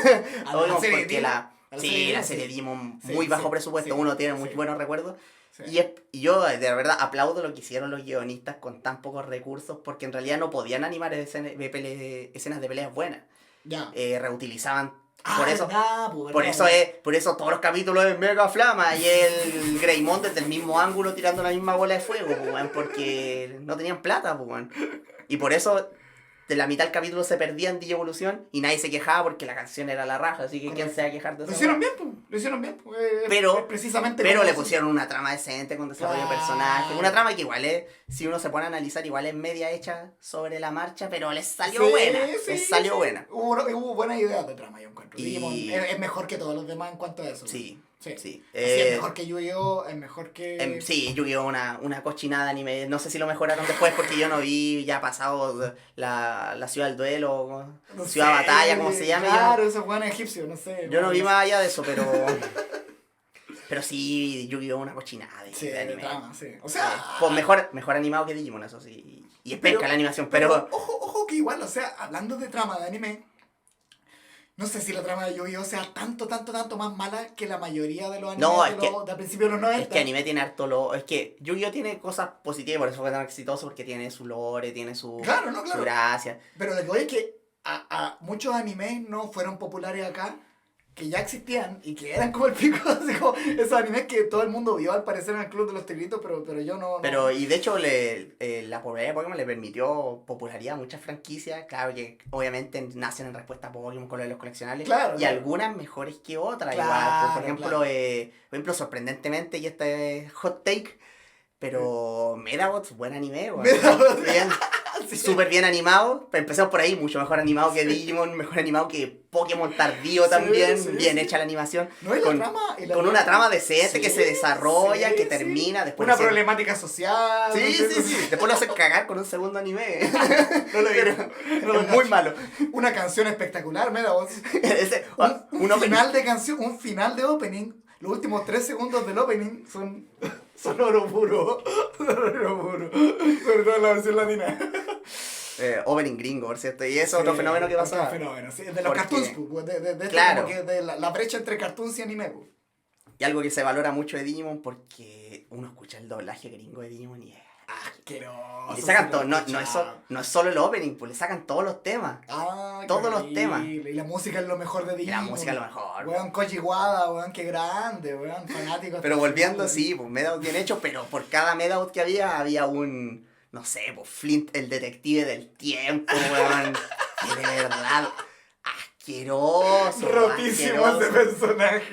la Pokémon, serie porque Digimon. sí, la sí. serie Digimon, Sí, muy bajo sí, presupuesto, sí, uno tiene muy sí. buenos recuerdos. Sí. Y yo de verdad aplaudo lo que hicieron los guionistas con tan pocos recursos, porque en realidad no podían animar escenas de peleas buenas. Ya. Reutilizaban. Por eso, verdad, pues, por eso todos los capítulos es Mega Flama y el Greymon desde el mismo ángulo tirando la misma bola de fuego, pues, weón, porque no tenían plata, pues, weón. Y por eso de la mitad del capítulo se perdía en Digievolución y nadie se quejaba porque la canción era la raja, así que quién se va a quejar de eso. Lo hicieron bien, pues. Lo hicieron bien. Pues, Pero, precisamente pero como le eso. pusieron una trama decente con desarrollo de Claro. personajes. Una trama que igual es, si uno se pone a analizar, igual es media hecha sobre la marcha, pero les salió Sí, buena. sí, Les salió sí. buena. Hubo buenas ideas de trama, yo encuentro. Y- Digimon es mejor que todos los demás en cuanto a eso. Sí, Sí. sí. Así es mejor que Yu-Gi-Oh! Es mejor que... Sí, Yu-Gi-Oh! Una cochinada de anime. No sé si lo mejoraron después porque yo no vi ya pasado la ciudad del duelo, No ciudad sé, batalla, como se llame. Claro, esos buenos egipcios, no sé. Yo no vi más allá de eso, pero... Pero sí, Yu-Gi-Oh! Una cochinada Sí, de de anime. trama, sí. O sea... Pues mejor animado que Digimon, eso sí. Y es penca la animación, pero... Ojo que igual, o sea, hablando de trama de anime, no sé si la trama de Yu-Gi-Oh! Sea tanto más mala que la mayoría de los animes No, es de principios de los 90. Es que anime tiene harto lore. Es que Yu-Gi-Oh! Tiene cosas positivas, por eso fue tan exitoso, porque tiene su lore, tiene su gracia. Pero lo que voy es que a muchos animes no fueron populares acá, que ya existían y que eran como el pico, así como esos animes que todo el mundo vio al parecer en el Club de los Tigritos, pero yo no... Pero, y de hecho, la popularidad de Pokémon le permitió popularidad a muchas franquicias. Claro que obviamente nacen en respuesta a Pokémon con lo de los coleccionables. Claro, y claro. algunas mejores que otras. Claro, Igual, por ejemplo, claro. sorprendentemente, y este es hot take, pero Medabots, buen anime. Bueno, Medabots. bien, Sí. súper bien animado. Empezamos por ahí, mucho mejor animado que Digimon, mejor animado que Pokémon tardío Sí, también. sí, bien sí. hecha la animación. No, y la con, trama... y la con una trama decente Sí, que se desarrolla, sí, que sí. termina. Después Una le hacen- problemática social. Sí, no sé, sí, sí. Después lo hacen cagar con un segundo anime. No lo vi. No lo Es muy cacho. malo. Una canción espectacular, Medabots. Un opening. Final de canción, un final de opening. Los últimos 3 segundos del opening son oro puro. Son oro puro. Sobre todo en la versión latina. Opening gringo, por cierto. Y eso es otro Sí, fenómeno que pasa. Otro fenómeno, sí. De los Porque- cartoons, pues, de esto Claro. como que de la brecha entre cartoons y anime, pues. Y algo que se valora mucho de Digimon porque uno escucha el doblaje gringo de Digimon y Asqueroso. le sacan sí, todo. lo No, he escuchado. no es solo el opening, pues le sacan todos los temas. Ah, Todos qué los horrible. temas. Y la música es lo mejor de Y Digimon. la música es lo mejor. Weón, Koji Wada, weón, qué grande, weón, fanático. Pero volviendo, sí. sí, pues Medabot bien hecho, pero por cada Medabot que había un, no sé, pues Flint, el detective del tiempo, weón. Que de verdad, asqueroso. Rotísimo asqueroso. ese personaje.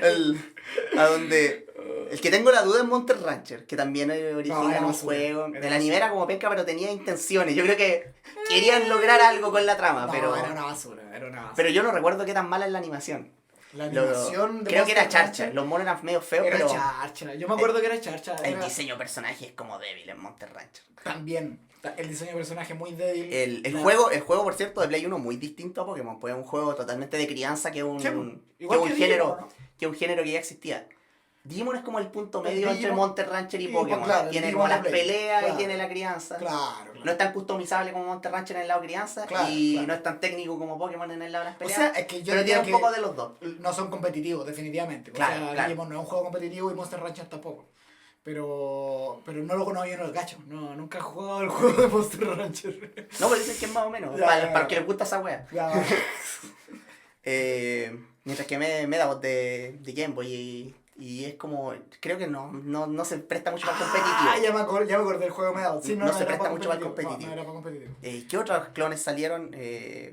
A donde... El que tengo la duda es Monster Rancher, que también origina No, era un basura, juego. era El anime basura. era como penca, pero tenía intenciones. Yo creo que querían lograr algo con la trama, No, pero... era una basura, era una basura. Pero yo no recuerdo qué tan mala es la animación. La Lo- animación de creo que era Monster charcha. Rancher Los monos eran medio feos, era pero charcha. Yo me acuerdo que era charcha. el era diseño de personaje es como débil en Monster Rancher. También. El diseño de personaje muy débil. El La- juego, por cierto, de Play 1 muy distinto a Pokémon, pues es un juego totalmente de crianza que un, Sí, que igual un que género, Digimon, ¿no? que un género que ya existía. Digimon es como el punto El medio entre Digimon- Monster Rancher y y, Pokémon. claro, el Tiene Digimon como las de Play. peleas Claro. y tiene la crianza. Claro. No es tan customizable como Monster Rancher en el lado crianza Claro, y claro. no es tan técnico como Pokémon en el lado de las O peleas. sea, es que yo pero diría tiene un que poco de los dos. no son competitivos, definitivamente. Claro, o sea, claro. Digimon no es un juego competitivo y Monster Rancher tampoco. Pero no lo conozco, yo no lo cacho. No, nunca he jugado el juego de Monster Rancher. No, pero dicen que es más o menos. Ya, para ya, para ya. que les gusta esa wea. Ya. Mientras que Medabot de Game Boy Y es como, creo que no se presta mucho para Ah, competitivo. ya me acordé del juego Medal. Sí, No se era presta para mucho para competitivo. competitivo. No era para competitivo. ¿Qué otros clones salieron?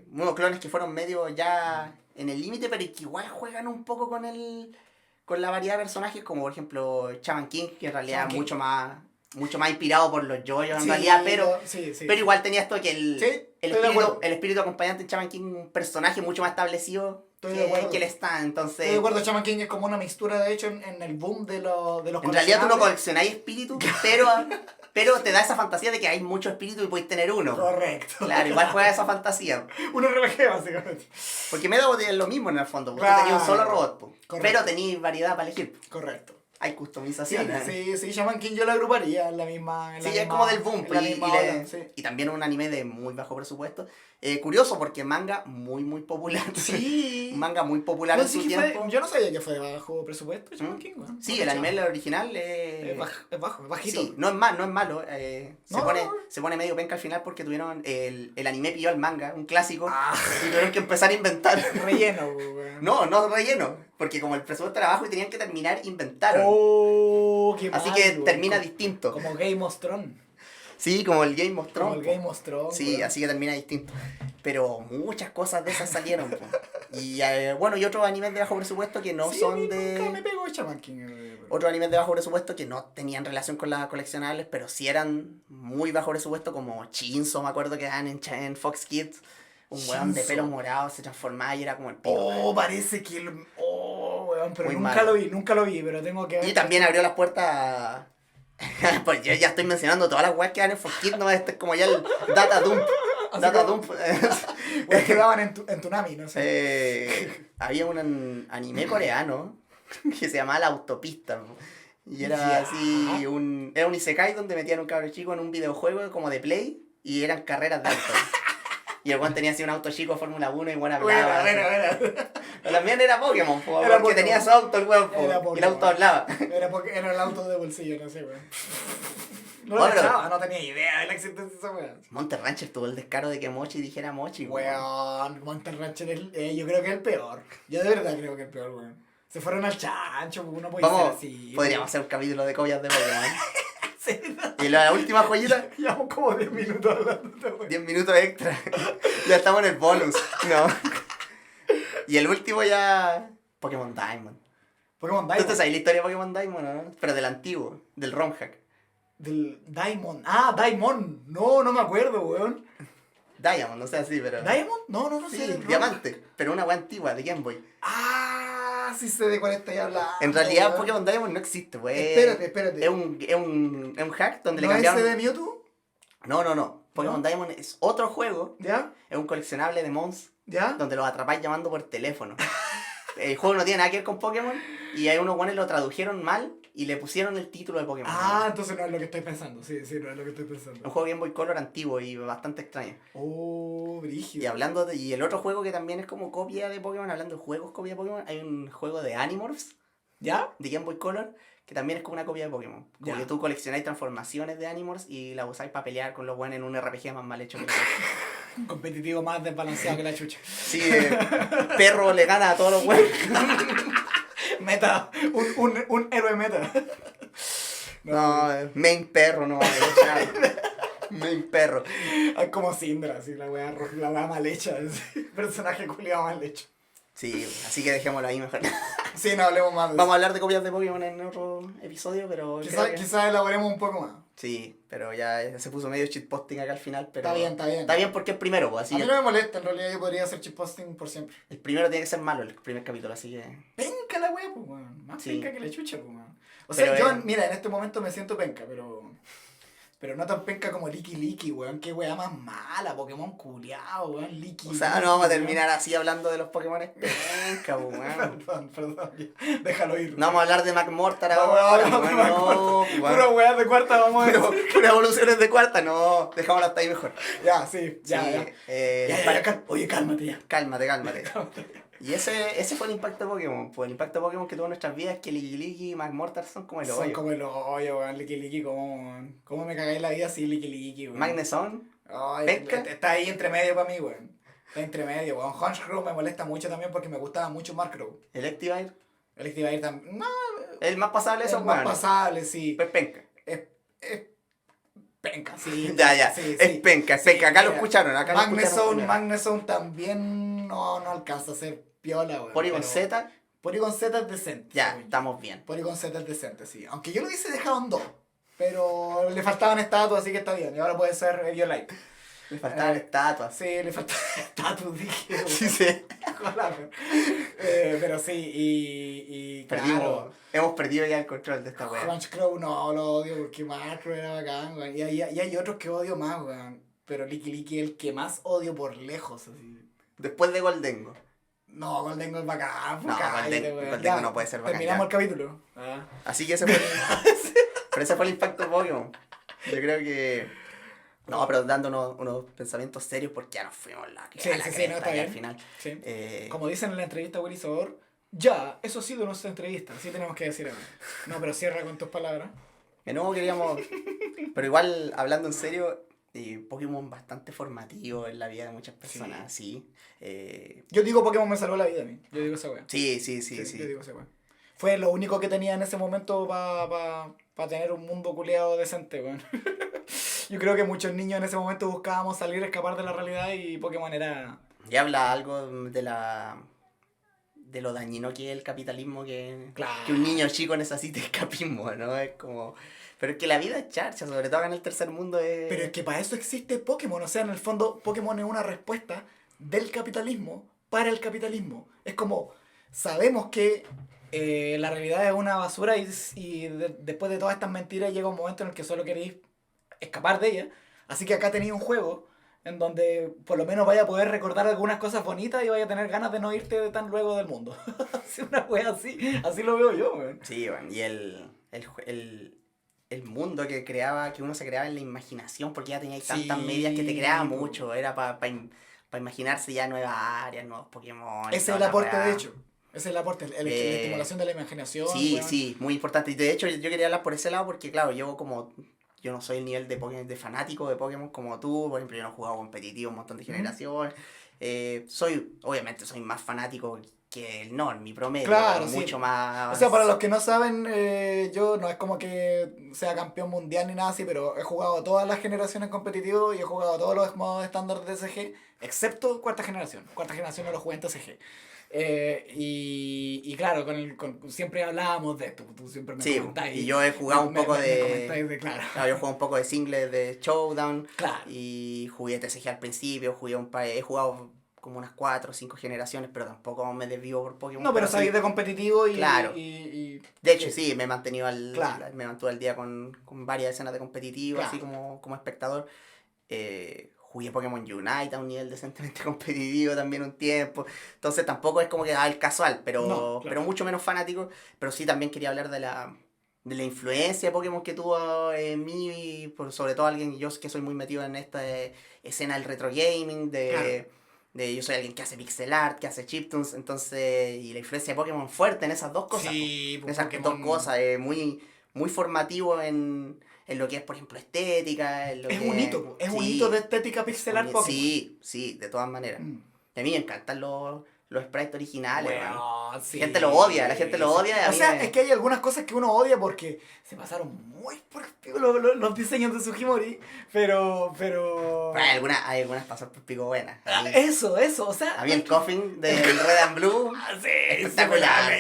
Bueno, clones que fueron medio ya en el límite, pero que igual juegan un poco con la variedad de personajes, como por ejemplo Shaman King, que en realidad Shaman es King. mucho más inspirado por los yoyos en Sí, realidad, pero, sí, sí. pero igual tenía esto que Sí, estoy de acuerdo. el espíritu acompañante en Shaman King, un personaje mucho más establecido Estoy de acuerdo. que él está, Estoy de entonces... acuerdo, Shaman King es como una mixtura, de hecho, en el boom de los En realidad tú no coleccionables. coleccionáis espíritus, pero te da esa fantasía de que hay mucho espíritu y podéis tener uno. Correcto. Claro, igual juega esa fantasía. Un RPG, básicamente. Porque Medabot es lo mismo en el fondo, porque Claro. tenía un solo robot, po. Correcto. Pero tenéis variedad para elegir. Correcto. Hay Sí, customizaciones. sí, Shaman King yo lo agruparía en la misma. Sí, es como del boom, en pues, la misma ola, sí. y también un anime de muy bajo presupuesto. Curioso porque manga muy popular. Sí. Un manga muy popular No, en sí su que fue- tiempo. yo no sabía que fue de bajo presupuesto, Shaman ¿Mm? King, weón. Sí, No el anime cachaba. original Es bajo, es bajito. Sí, no es malo. No. Se pone medio penca al final porque tuvieron el anime pilló al manga, un clásico, Ah, y tuvieron que empezar a inventar. relleno, weón. No relleno, porque como el presupuesto era bajo y tenían que terminar, inventaron. Oh, qué Así mal, que weón. termina Como- distinto. Como Game of Thrones. Sí, como el Game of Como Thrones. el Game of Thrones. Sí, weón. así que termina distinto. Pero muchas cosas de esas salieron. Po. Y bueno, y otros animes de bajo presupuesto que no Sí, a son mí nunca me de... pegó Shaman King. Otros animes de bajo presupuesto que no tenían relación con las coleccionables, pero sí eran muy bajo presupuesto, como Chainsaw, me acuerdo que daban en Fox Kids. Un weón de Chainsaw. pelo morado se transformaba y era como el pico. Oh, parece que oh, weón, pero Muy nunca malo. nunca lo vi, pero tengo que ver. Y también abrió las puertas a... Pues yo ya estoy mencionando todas las weas que dan en Fox Kids, no, este es como ya el Data Dump. Así Data como- Dump. Weón, que daban en Tunami, no sé. Había un anime coreano que se llamaba La Autopista. ¿No? Y era Ya. así, era un isekai donde metían un cabro chico en un videojuego como de Play y eran carreras de auto. Y el weón tenía así un auto chico Fórmula 1 y bueno hablaba. Bueno. También era Pokémon, po, Era porque Pokémon. tenía su auto el weón, po, Era y el Pokémon. auto hablaba. Era el auto de bolsillo, no sé, weón. No lo Bueno, cachaba, no tenía idea de la existencia de esa weón. Monster Rancher tuvo el descaro de que Mochi dijera Mochi, weón. Weón, Monster Rancher yo creo que es el peor. Yo de verdad creo que es el peor, weón. Se fueron al chancho, uno puede ser Vamos, así. podríamos hacer un capítulo de copias de Pokémon. Sí, no. Y la última joyita, Llevamos como 10 minutos hablando de weón. 10 minutos extra. Ya estamos en el bonus. No. Y el último ya. Pokémon Diamond. Pokémon ¿Tú te Diamond. sabes la historia de Pokémon Diamond, no? Pero del antiguo, del ROM hack. Del Diamond. Ah, Diamond. No me acuerdo, weón. Diamond, no sé así, pero. ¿Diamond? No Sí, sé. del diamante. Pero una wea antigua, de Game Boy. Ah, sí sé de cuál estáis hablando. En realidad, weón. Pokémon Diamond no existe, wey. Espérate. Es un hack donde ¿No le es cambiaron. ese de Mewtwo? No. Pokémon ¿No? Diamond es otro juego. ¿Ya? Es un coleccionable de Mons ¿Ya? donde los atrapáis llamando por teléfono. El juego no tiene nada que ver con Pokémon y hay unos guanes lo tradujeron mal y le pusieron el título de Pokémon. Ah, entonces no es lo que estoy pensando. Sí, no es lo que estoy Un pensando. juego Game Boy Color antiguo y bastante extraño. Oh, Y brígido. hablando de, y el otro juego que también es como copia de Pokémon, hablando de juegos copia de Pokémon, hay un juego de Animorphs ¿Ya? de Game Boy Color que también es como una copia de Pokémon. Como Ya. que tú coleccionáis transformaciones de Animorphs y las usáis para pelear con los buenos en un RPG más mal hecho que Un competitivo más desbalanceado que la chucha. Sí, perro le gana a todos los buenos. Meta. Un héroe meta. No, main perro, no vale, nada. Main perro. Es como Syndra, así, la wea mal hecha. Así, personaje culiado mal hecho. Sí, así que dejémoslo ahí mejor. Sí, no hablemos más de Vamos a hablar de copias de Pokémon en otro episodio, pero... creo que- Quizás elaboremos un poco más. Sí, pero ya se puso medio shitposting acá al final, pero... Está bien. Está bien porque es primero, pues, así A mí que no me molesta, en realidad yo podría hacer chipposting por siempre. el primero tiene que ser malo, el primer capítulo, así que... Penca la wea, pues, weón. Más Sí. penca que la chucha, pues, weón. O sea, Pero yo, es- mira, en este momento me siento penca, pero no tan penca como Licky, weón. Qué wea más mala, Pokémon culiao, weón. Licky. O sea, no vamos a terminar así hablando de los Pokémon penca, pues, weón. Perdón, ya. Déjalo ir. No vamos a hablar de McMortar No, ahora, no, weón, no, no, weón. Pura wea de cuarta, vamos a ver. Pura evoluciones de cuarta, no, dejámoslo hasta ahí mejor. Ya, sí, ya, Sí, ya. Oye, cálmate ya. Cálmate. Y ese fue el impacto de Pokémon. Pues el impacto de Pokémon que tuvo en nuestras vidas es que Licky y McMortar son como el Son hoyo. como el hoyo, weón. Licky, ¿cómo me cagáis la vida así, Licky, weón? Magneson, Ay, ¿Penca? está ahí entre medio para mí, weón. Está entre medio, weón. Honchcrow me molesta mucho también porque me gustaba mucho Markrow. Electivire. Electivire también. No, El más pasable de esos Es más hueones. pasable, sí. Pues penca. Es penca, sí. Ya. Sí, Es sí. penca, es Sí, penca. Acá lo mira, escucharon, acá lo escucharon primero. Magnezone también no alcanza a ser piola, weón. Porygon pero Z, Porygon Z es decente. ya, según yo. estamos bien. Porygon Z es decente, sí. Aunque yo lo hubiese dejado en 2. Pero le faltaban estatuas, así que está bien. Y ahora puede ser Eviolite. Le faltaban estatuas. Sí, le faltaban estatuas, dije. Sí, sí. Pero sí, y Perdimos. Hemos perdido ya el control de esta wea. Crunchcrow no lo odio porque Macro era bacán, weón. Y hay otros que odio más, weón. Pero Licky es el que más odio por lejos, así. Después de Goldengo. No, Goldengo es bacán, No, Goldengo no puede ser bacán. Terminamos ya. el capítulo. Así que ese fue pero ese fue el impacto de Pokémon. Yo creo que... No, pero dándonos unos pensamientos serios porque ya nos fuimos la Sí, a la sí, sí, cresta no, está y bien. al final. Sí. Como dicen en la entrevista a Willy Sabor, ya, eso ha sido nuestra entrevista. Así tenemos que decir ahora. No, pero cierra con tus palabras. De nuevo queríamos... Pero igual, hablando en serio, Pokémon bastante formativo en la vida de muchas personas, sí. Yo digo Pokémon me salvó la vida a mí. Yo digo esa weá. Sí. Yo digo esa weá. Fue lo único que tenía en ese momento para tener un mundo culeado decente, weón. Yo creo que muchos niños en ese momento buscábamos salir, escapar de la realidad y Pokémon era... Ya habla algo de lo dañino que es el capitalismo, Claro. que un niño chico necesita escapismo, ¿no? Es como... Pero es que la vida es charcha, sobre todo acá en el tercer mundo es... Pero es que para eso existe Pokémon, o sea, en el fondo Pokémon es una respuesta del capitalismo para el capitalismo. Es como, sabemos que la realidad es una basura y después de todas estas mentiras llega un momento en el que solo queréis escapar de ella. Así que acá tenéis un juego en donde por lo menos vaya a poder recordar algunas cosas bonitas y vaya a tener ganas de no irte de tan luego del mundo. Una wea así lo veo yo, weón. Sí, bueno, y el mundo que uno se creaba en la imaginación, porque ya tenía tantas medias que te creaba mucho, era para imaginarse ya nuevas áreas, nuevos Pokémon. Ese es el aporte, de hecho. Ese es el aporte, la estimulación de la imaginación. Sí, weón. sí, muy importante. Y de hecho yo quería hablar por ese lado porque, claro, yo no soy el nivel de Pokémon, de fanático de Pokémon como tú. Por ejemplo, yo no he jugado competitivo un montón de generaciones. Obviamente soy más fanático que el mi promedio. Claro, mucho sí. más... O sea, para los que no saben, yo no es como que sea campeón mundial ni nada así, pero he jugado todas las generaciones competitivas y he jugado todos los modos estándar de TCG, excepto cuarta generación. Cuarta generación no lo jugué en TCG. Y claro, siempre hablábamos de esto, tú siempre me comentáis. Y yo he jugado un poco de claro, yo jugué un poco de singles de Showdown. Claro. Y jugué TCG al principio, he jugado como unas 4 o 5 generaciones, pero tampoco me desvío por Pokémon. No, pero salís de competitivo y... Claro. De hecho, sí, me he mantenido me mantuve al día con varias escenas de competitivo, claro. así como espectador. Jugué Pokémon Unite a un nivel decentemente competitivo también un tiempo. Entonces tampoco es como que el casual, pero mucho menos fanático. Pero sí también quería hablar de la influencia de Pokémon que tuvo en mí, sobre todo yo que soy muy metido en esta escena del retro gaming, yo soy alguien que hace pixel art, que hace chiptunes, entonces, y la influencia de Pokémon fuerte en esas dos cosas. Sí, en esas dos cosas, muy, muy formativo en lo que es, por ejemplo, estética. Un hito de estética pixel art Pokémon. Sí, de todas maneras. Y a mí me encantan los sprites originales. Bueno, sí, la gente lo odia, O sea, es que hay algunas cosas que uno odia porque se pasaron muy por el pico los diseños de Sugimori, pero... Hay algunas pasan por pico buenas. Eso, o sea... A mí el Coffin del Red and Blue, sí, espectacular.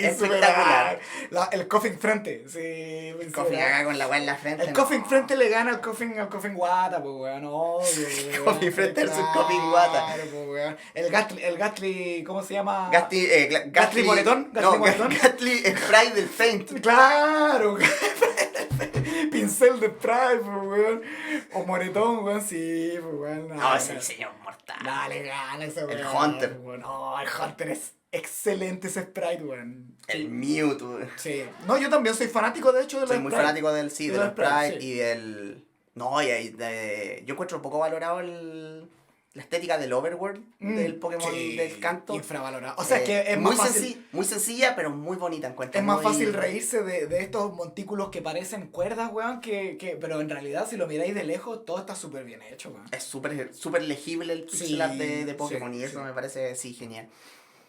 El Coffin frente, sí. El Coffin acá con la weá en la frente. El Coffin frente le gana al Coffin Wata, pues weón, obvio. El Coffin frente versus Coffin Wata. Claro, pues weón. El Gatly, ¿cómo se llama? Gatly Moretón. Gatly Sprite del Paint. Claro, pincel de Sprite, pues weón. O Moretón, weón, sí, pues weón. No, ese diseño es mortal. Dale, gana ese weón. El Hunter. No, el Hunter es excelente ese Sprite, weón. El Mewtwo. Sí. No, yo también soy fanático, de hecho, de los Soy muy fanático del Sprite sí. y del... No, yo encuentro un poco valorado la estética del Overworld, del Pokémon del Canto. Infravalorado. O sea, es que es más fácil... Muy sencilla, pero muy bonita, encuentro. Es más fácil reírse de estos montículos que parecen cuerdas, weón, pero en realidad, si lo miráis de lejos, todo está súper bien hecho, weón. Es súper legible el pixel art de Pokémon y eso me parece, genial.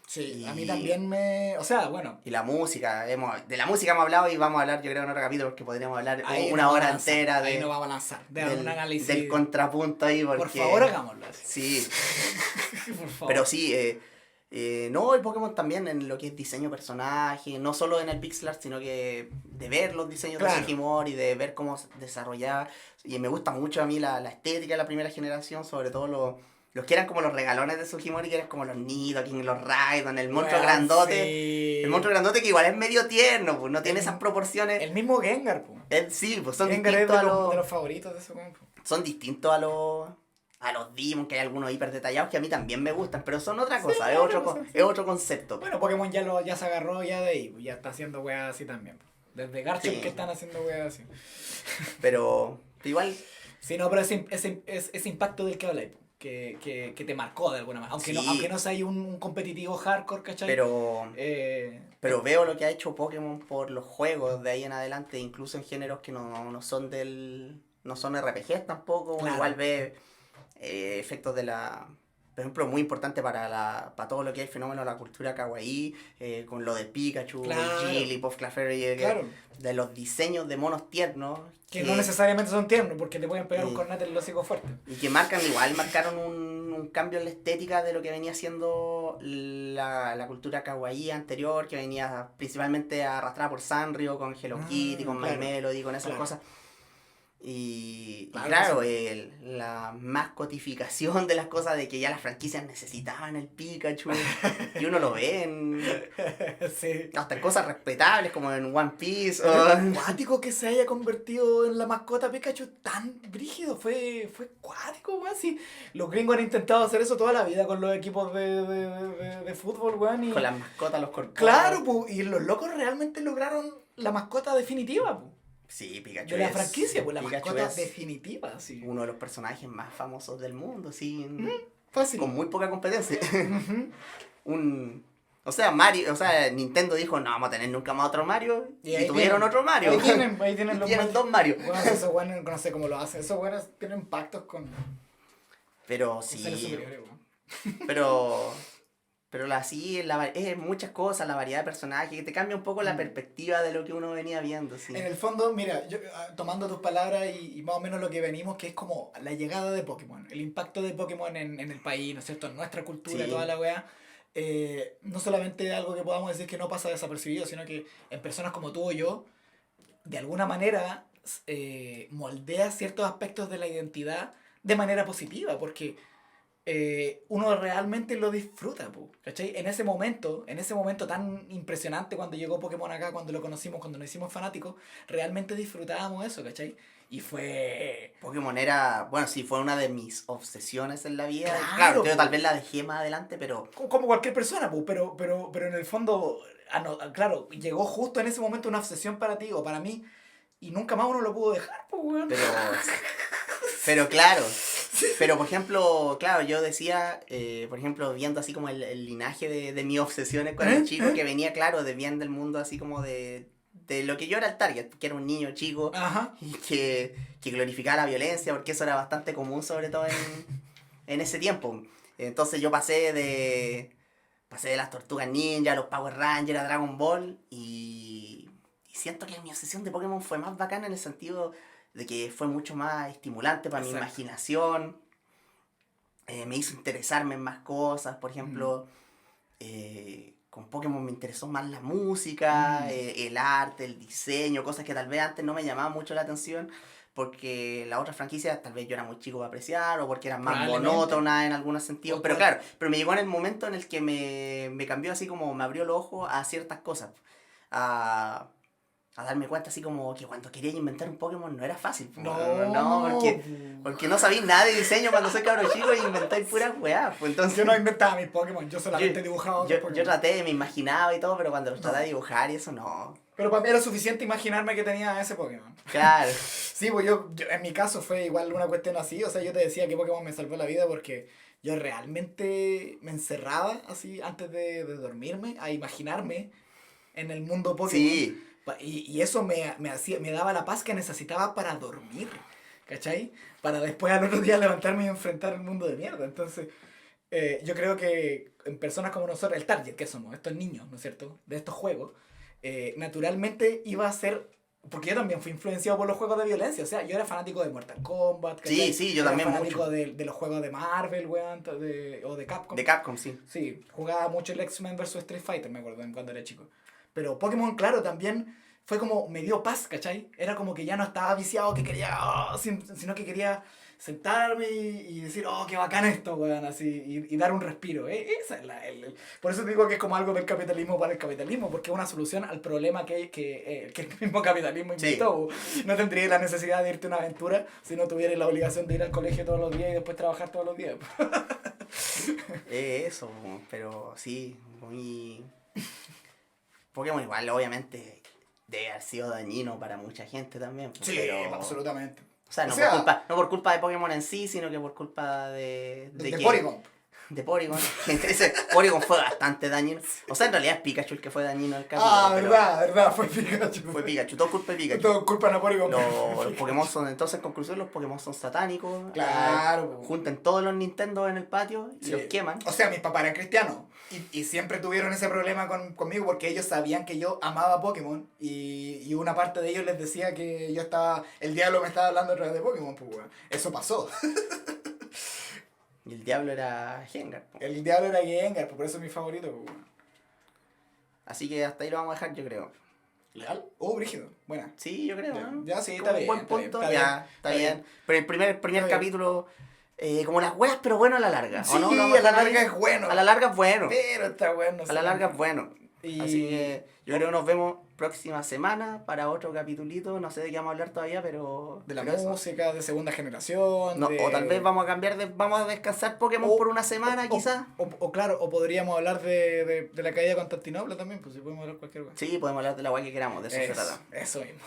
Sí, a mí también me... O sea, bueno. Y la música, de la música hemos hablado y vamos a hablar, yo creo, en otro capítulo, porque podríamos hablar Ahí una hora lanzar, entera ahí nos vamos a lanzar. De un análisis. del contrapunto ahí, porque... Por favor, hagámoslo así. Sí. Por favor. Pero sí, no, el Pokémon también en lo que es diseño de personaje, no solo en el pixel art, sino que de ver los diseños de Sugimori, de ver cómo se desarrollaba. Y me gusta mucho a mí la estética de la primera generación, sobre todo los que eran como los regalones de Sugimori, que eran como los Nidoking, los Raidon, el monstruo grandote. Sí. El monstruo grandote que igual es medio tierno, pues no tiene esas proporciones. El mismo Gengar, pues. Sí, pues son Gengar distintos es de los favoritos de ese campo. Son distintos a los Digimon, que hay algunos hiper detallados que a mí también me gustan, pero son otra cosa, sí, es otro concepto. Bueno, Pokémon ya se agarró ya de ahí, ya está haciendo weas así también. Desde Garchomp que están haciendo weas así. Pero igual... Sí, no, pero ese impacto del que habláis, que te marcó de alguna manera. Aunque no sea un competitivo hardcore, ¿cachai? Pero veo lo que ha hecho Pokémon por los juegos de ahí en adelante, incluso en géneros que no son no son RPGs tampoco. Claro. Igual ve efectos de la... Por ejemplo, muy importante para todo lo que es el fenómeno de la cultura kawaii, con lo de Pikachu, claro. Jigglypuff, Clefairy, claro. De los diseños de monos tiernos. Que no necesariamente son tiernos, porque te pueden pegar un cornete en el hocico fuerte. Y que marcaron un cambio en la estética de lo que venía siendo la cultura kawaii anterior, que venía principalmente arrastrada por Sanrio, con Hello Kitty, con My Melody, con esas cosas. Y claro, la mascotificación de las cosas, de que ya las franquicias necesitaban el Pikachu, y uno lo ve sí. hasta en cosas respetables como en One Piece. Cuático que se haya convertido en la mascota Pikachu tan brígido, fue cuático, weón. Sí, los gringos han intentado hacer eso toda la vida con los equipos de fútbol, weón. Con las mascotas, los corporados. Claro, pues, y los locos realmente lograron la mascota definitiva, pues. Sí, Pikachu de la franquicia, pues la Pikachu mascota definitiva, sí. Uno de los personajes más famosos del mundo, sí. Fácil. Con muy poca competencia. Nintendo dijo, no vamos a tener nunca más otro Mario. Y tuvieron otro Mario. Ahí tienen los tienen dos Mario. Bueno, esos buenos no sé cómo lo hacen. Esos buenos tienen pactos con... Pero sí. Pero es muchas cosas, la variedad de personajes, que te cambia un poco la perspectiva de lo que uno venía viendo. ¿Sí? En el fondo, mira, yo tomando tus palabras y más o menos lo que venimos, que es como la llegada de Pokémon, el impacto de Pokémon en el país, ¿no es cierto? En nuestra cultura, sí. Toda la weá. No solamente algo que podamos decir que no pasa desapercibido, sino que en personas como tú o yo, de alguna manera, moldea ciertos aspectos de la identidad de manera positiva, porque... uno realmente lo disfruta, ¿cachai? En ese momento tan impresionante cuando llegó Pokémon acá, cuando lo conocimos, cuando nos hicimos fanáticos, realmente disfrutábamos eso, ¿cachai? Y fue... Pokémon era, bueno, sí, fue una de mis obsesiones en la vida. Claro, tal vez la dejé más adelante, pero... Como cualquier persona, pero en el fondo, claro, llegó justo en ese momento una obsesión para ti o para mí, y nunca más uno lo pudo dejar, weón. Pero claro... Pero, por ejemplo, claro, yo decía, por ejemplo, viendo así como el linaje de mis obsesiones cuando era chico, que venía, claro, de bien del mundo, así como de lo que yo era el target, que era un niño chico, y que glorificaba la violencia, porque eso era bastante común, sobre todo en ese tiempo. Entonces yo pasé de las Tortugas Ninja, a los Power Rangers, a Dragon Ball, y siento que mi obsesión de Pokémon fue más bacana en el sentido... de que fue mucho más estimulante para mi imaginación, me hizo interesarme en más cosas, por ejemplo, con Pokémon me interesó más la música, el arte, el diseño, cosas que tal vez antes no me llamaban mucho la atención, porque las otras franquicias tal vez yo era muy chico para apreciar, o porque eran más monótonas en algunos sentidos, pero claro, pero me llegó en el momento en el que me cambió así como, me abrió los ojos a ciertas cosas, a darme cuenta así como que cuando quería inventar un Pokémon no era fácil. Porque no sabía nada de diseño cuando soy cabro chico y inventáis puras weá. Pues entonces, yo no inventaba mis Pokémon, yo solamente dibujaba Pokémon. Yo traté, me imaginaba y todo, pero cuando los traté de dibujar y eso no. Pero para mí era suficiente imaginarme que tenía ese Pokémon. Claro. Sí, pues yo en mi caso fue igual una cuestión así, o sea, yo te decía que Pokémon me salvó la vida porque yo realmente me encerraba así antes de dormirme a imaginarme en el mundo Pokémon. Sí. Y eso me daba la paz que necesitaba para dormir, ¿cachai? Para después al otro día levantarme y enfrentar el mundo de mierda. Entonces, Yo creo que en personas como nosotros, el target que somos, estos niños, ¿no es cierto? De estos juegos, naturalmente iba a ser... Porque yo también fui influenciado por los juegos de violencia. O sea, yo era fanático de Mortal Kombat. Sí, sí, yo era también fanático mucho. de los juegos de Marvel, weón, o de Capcom. De Capcom, sí. Sí, jugaba mucho el X-Men vs Street Fighter, me acuerdo, cuando era chico. Pero Pokémon, claro, también fue como, me dio paz, ¿cachai? Era como que ya no estaba viciado, que quería, sino que quería sentarme y decir, oh, qué bacán esto, weón, así, y dar un respiro. Esa es por eso digo que es como algo del capitalismo para el capitalismo, porque es una solución al problema que el mismo capitalismo inventó. Sí. No tendrías la necesidad de irte a una aventura si no tuvieras la obligación de ir al colegio todos los días y después trabajar todos los días. Eso, pero sí, muy... Pokémon igual, obviamente, debe haber sido dañino para mucha gente también. Sí, pero... absolutamente. O sea, no por culpa de Pokémon en sí, sino que por culpa de Porygon. De Porygon. Ese Porygon fue bastante dañino. O sea, en realidad es Pikachu el que fue dañino en el capítulo. Ah, verdad, fue Pikachu. Fue Pikachu, todo culpa de Pikachu. Todo culpa de Porygon. Los Pokémon son, entonces en conclusión, los Pokémon son satánicos. Claro. Junten todos los Nintendo en el patio y los queman. O sea, mis papás eran cristianos. Y siempre tuvieron ese problema conmigo porque ellos sabían que yo amaba Pokémon. Y una parte de ellos les decía que yo estaba... El diablo me estaba hablando a través de Pokémon, pues, weón. Eso pasó. Y el diablo era Gengar. El diablo era Gengar, por eso es mi favorito, pues, weón. Así que hasta ahí lo vamos a dejar, yo creo. ¿Leal? Oh, brígido. Buena. Sí, yo creo, ¿no? Ya, sí, está bien. Buen punto. Está bien. Bien. Pero el primer capítulo... como las weas, pero bueno a la larga. Sí, ¿o no? a la larga es bueno. A la larga es bueno. Pero está bueno. A la larga es bueno. Y... Así que yo creo que nos vemos próxima semana para otro capitulito. No sé de qué vamos a hablar todavía, pero... De la pero música, de segunda generación. No, o tal vez vamos a cambiar vamos a descansar Pokémon por una semana, quizás. O claro, o podríamos hablar de la caída de Constantinopla también, pues si podemos hablar cualquier cosa. Sí, podemos hablar de la wea que queramos, de eso se trata. Eso mismo.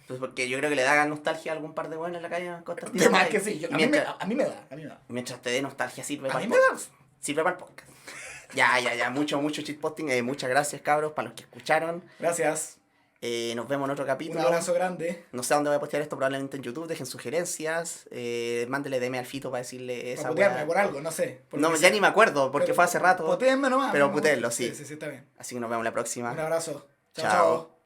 Pues porque yo creo que le da nostalgia a algún par de buenos en la calle Constantinopla. De más que sí, a mí me da. Mientras te dé nostalgia sirve a para mí el me podcast. Sirve para el podcast. Ya, mucho shitposting. Muchas gracias, cabros, para los que escucharon. Gracias. Nos vemos en otro capítulo. Un abrazo grande. No sé dónde voy a postear esto, probablemente en YouTube. Dejen sugerencias. Mándele DM al Fito para decirle esa putearme por algo, no sé. No, ya ni me acuerdo, porque fue hace rato. Putéenme nomás. Pero putéenlo, sí. Sí, está bien. Así que nos vemos la próxima. Un abrazo. Chao.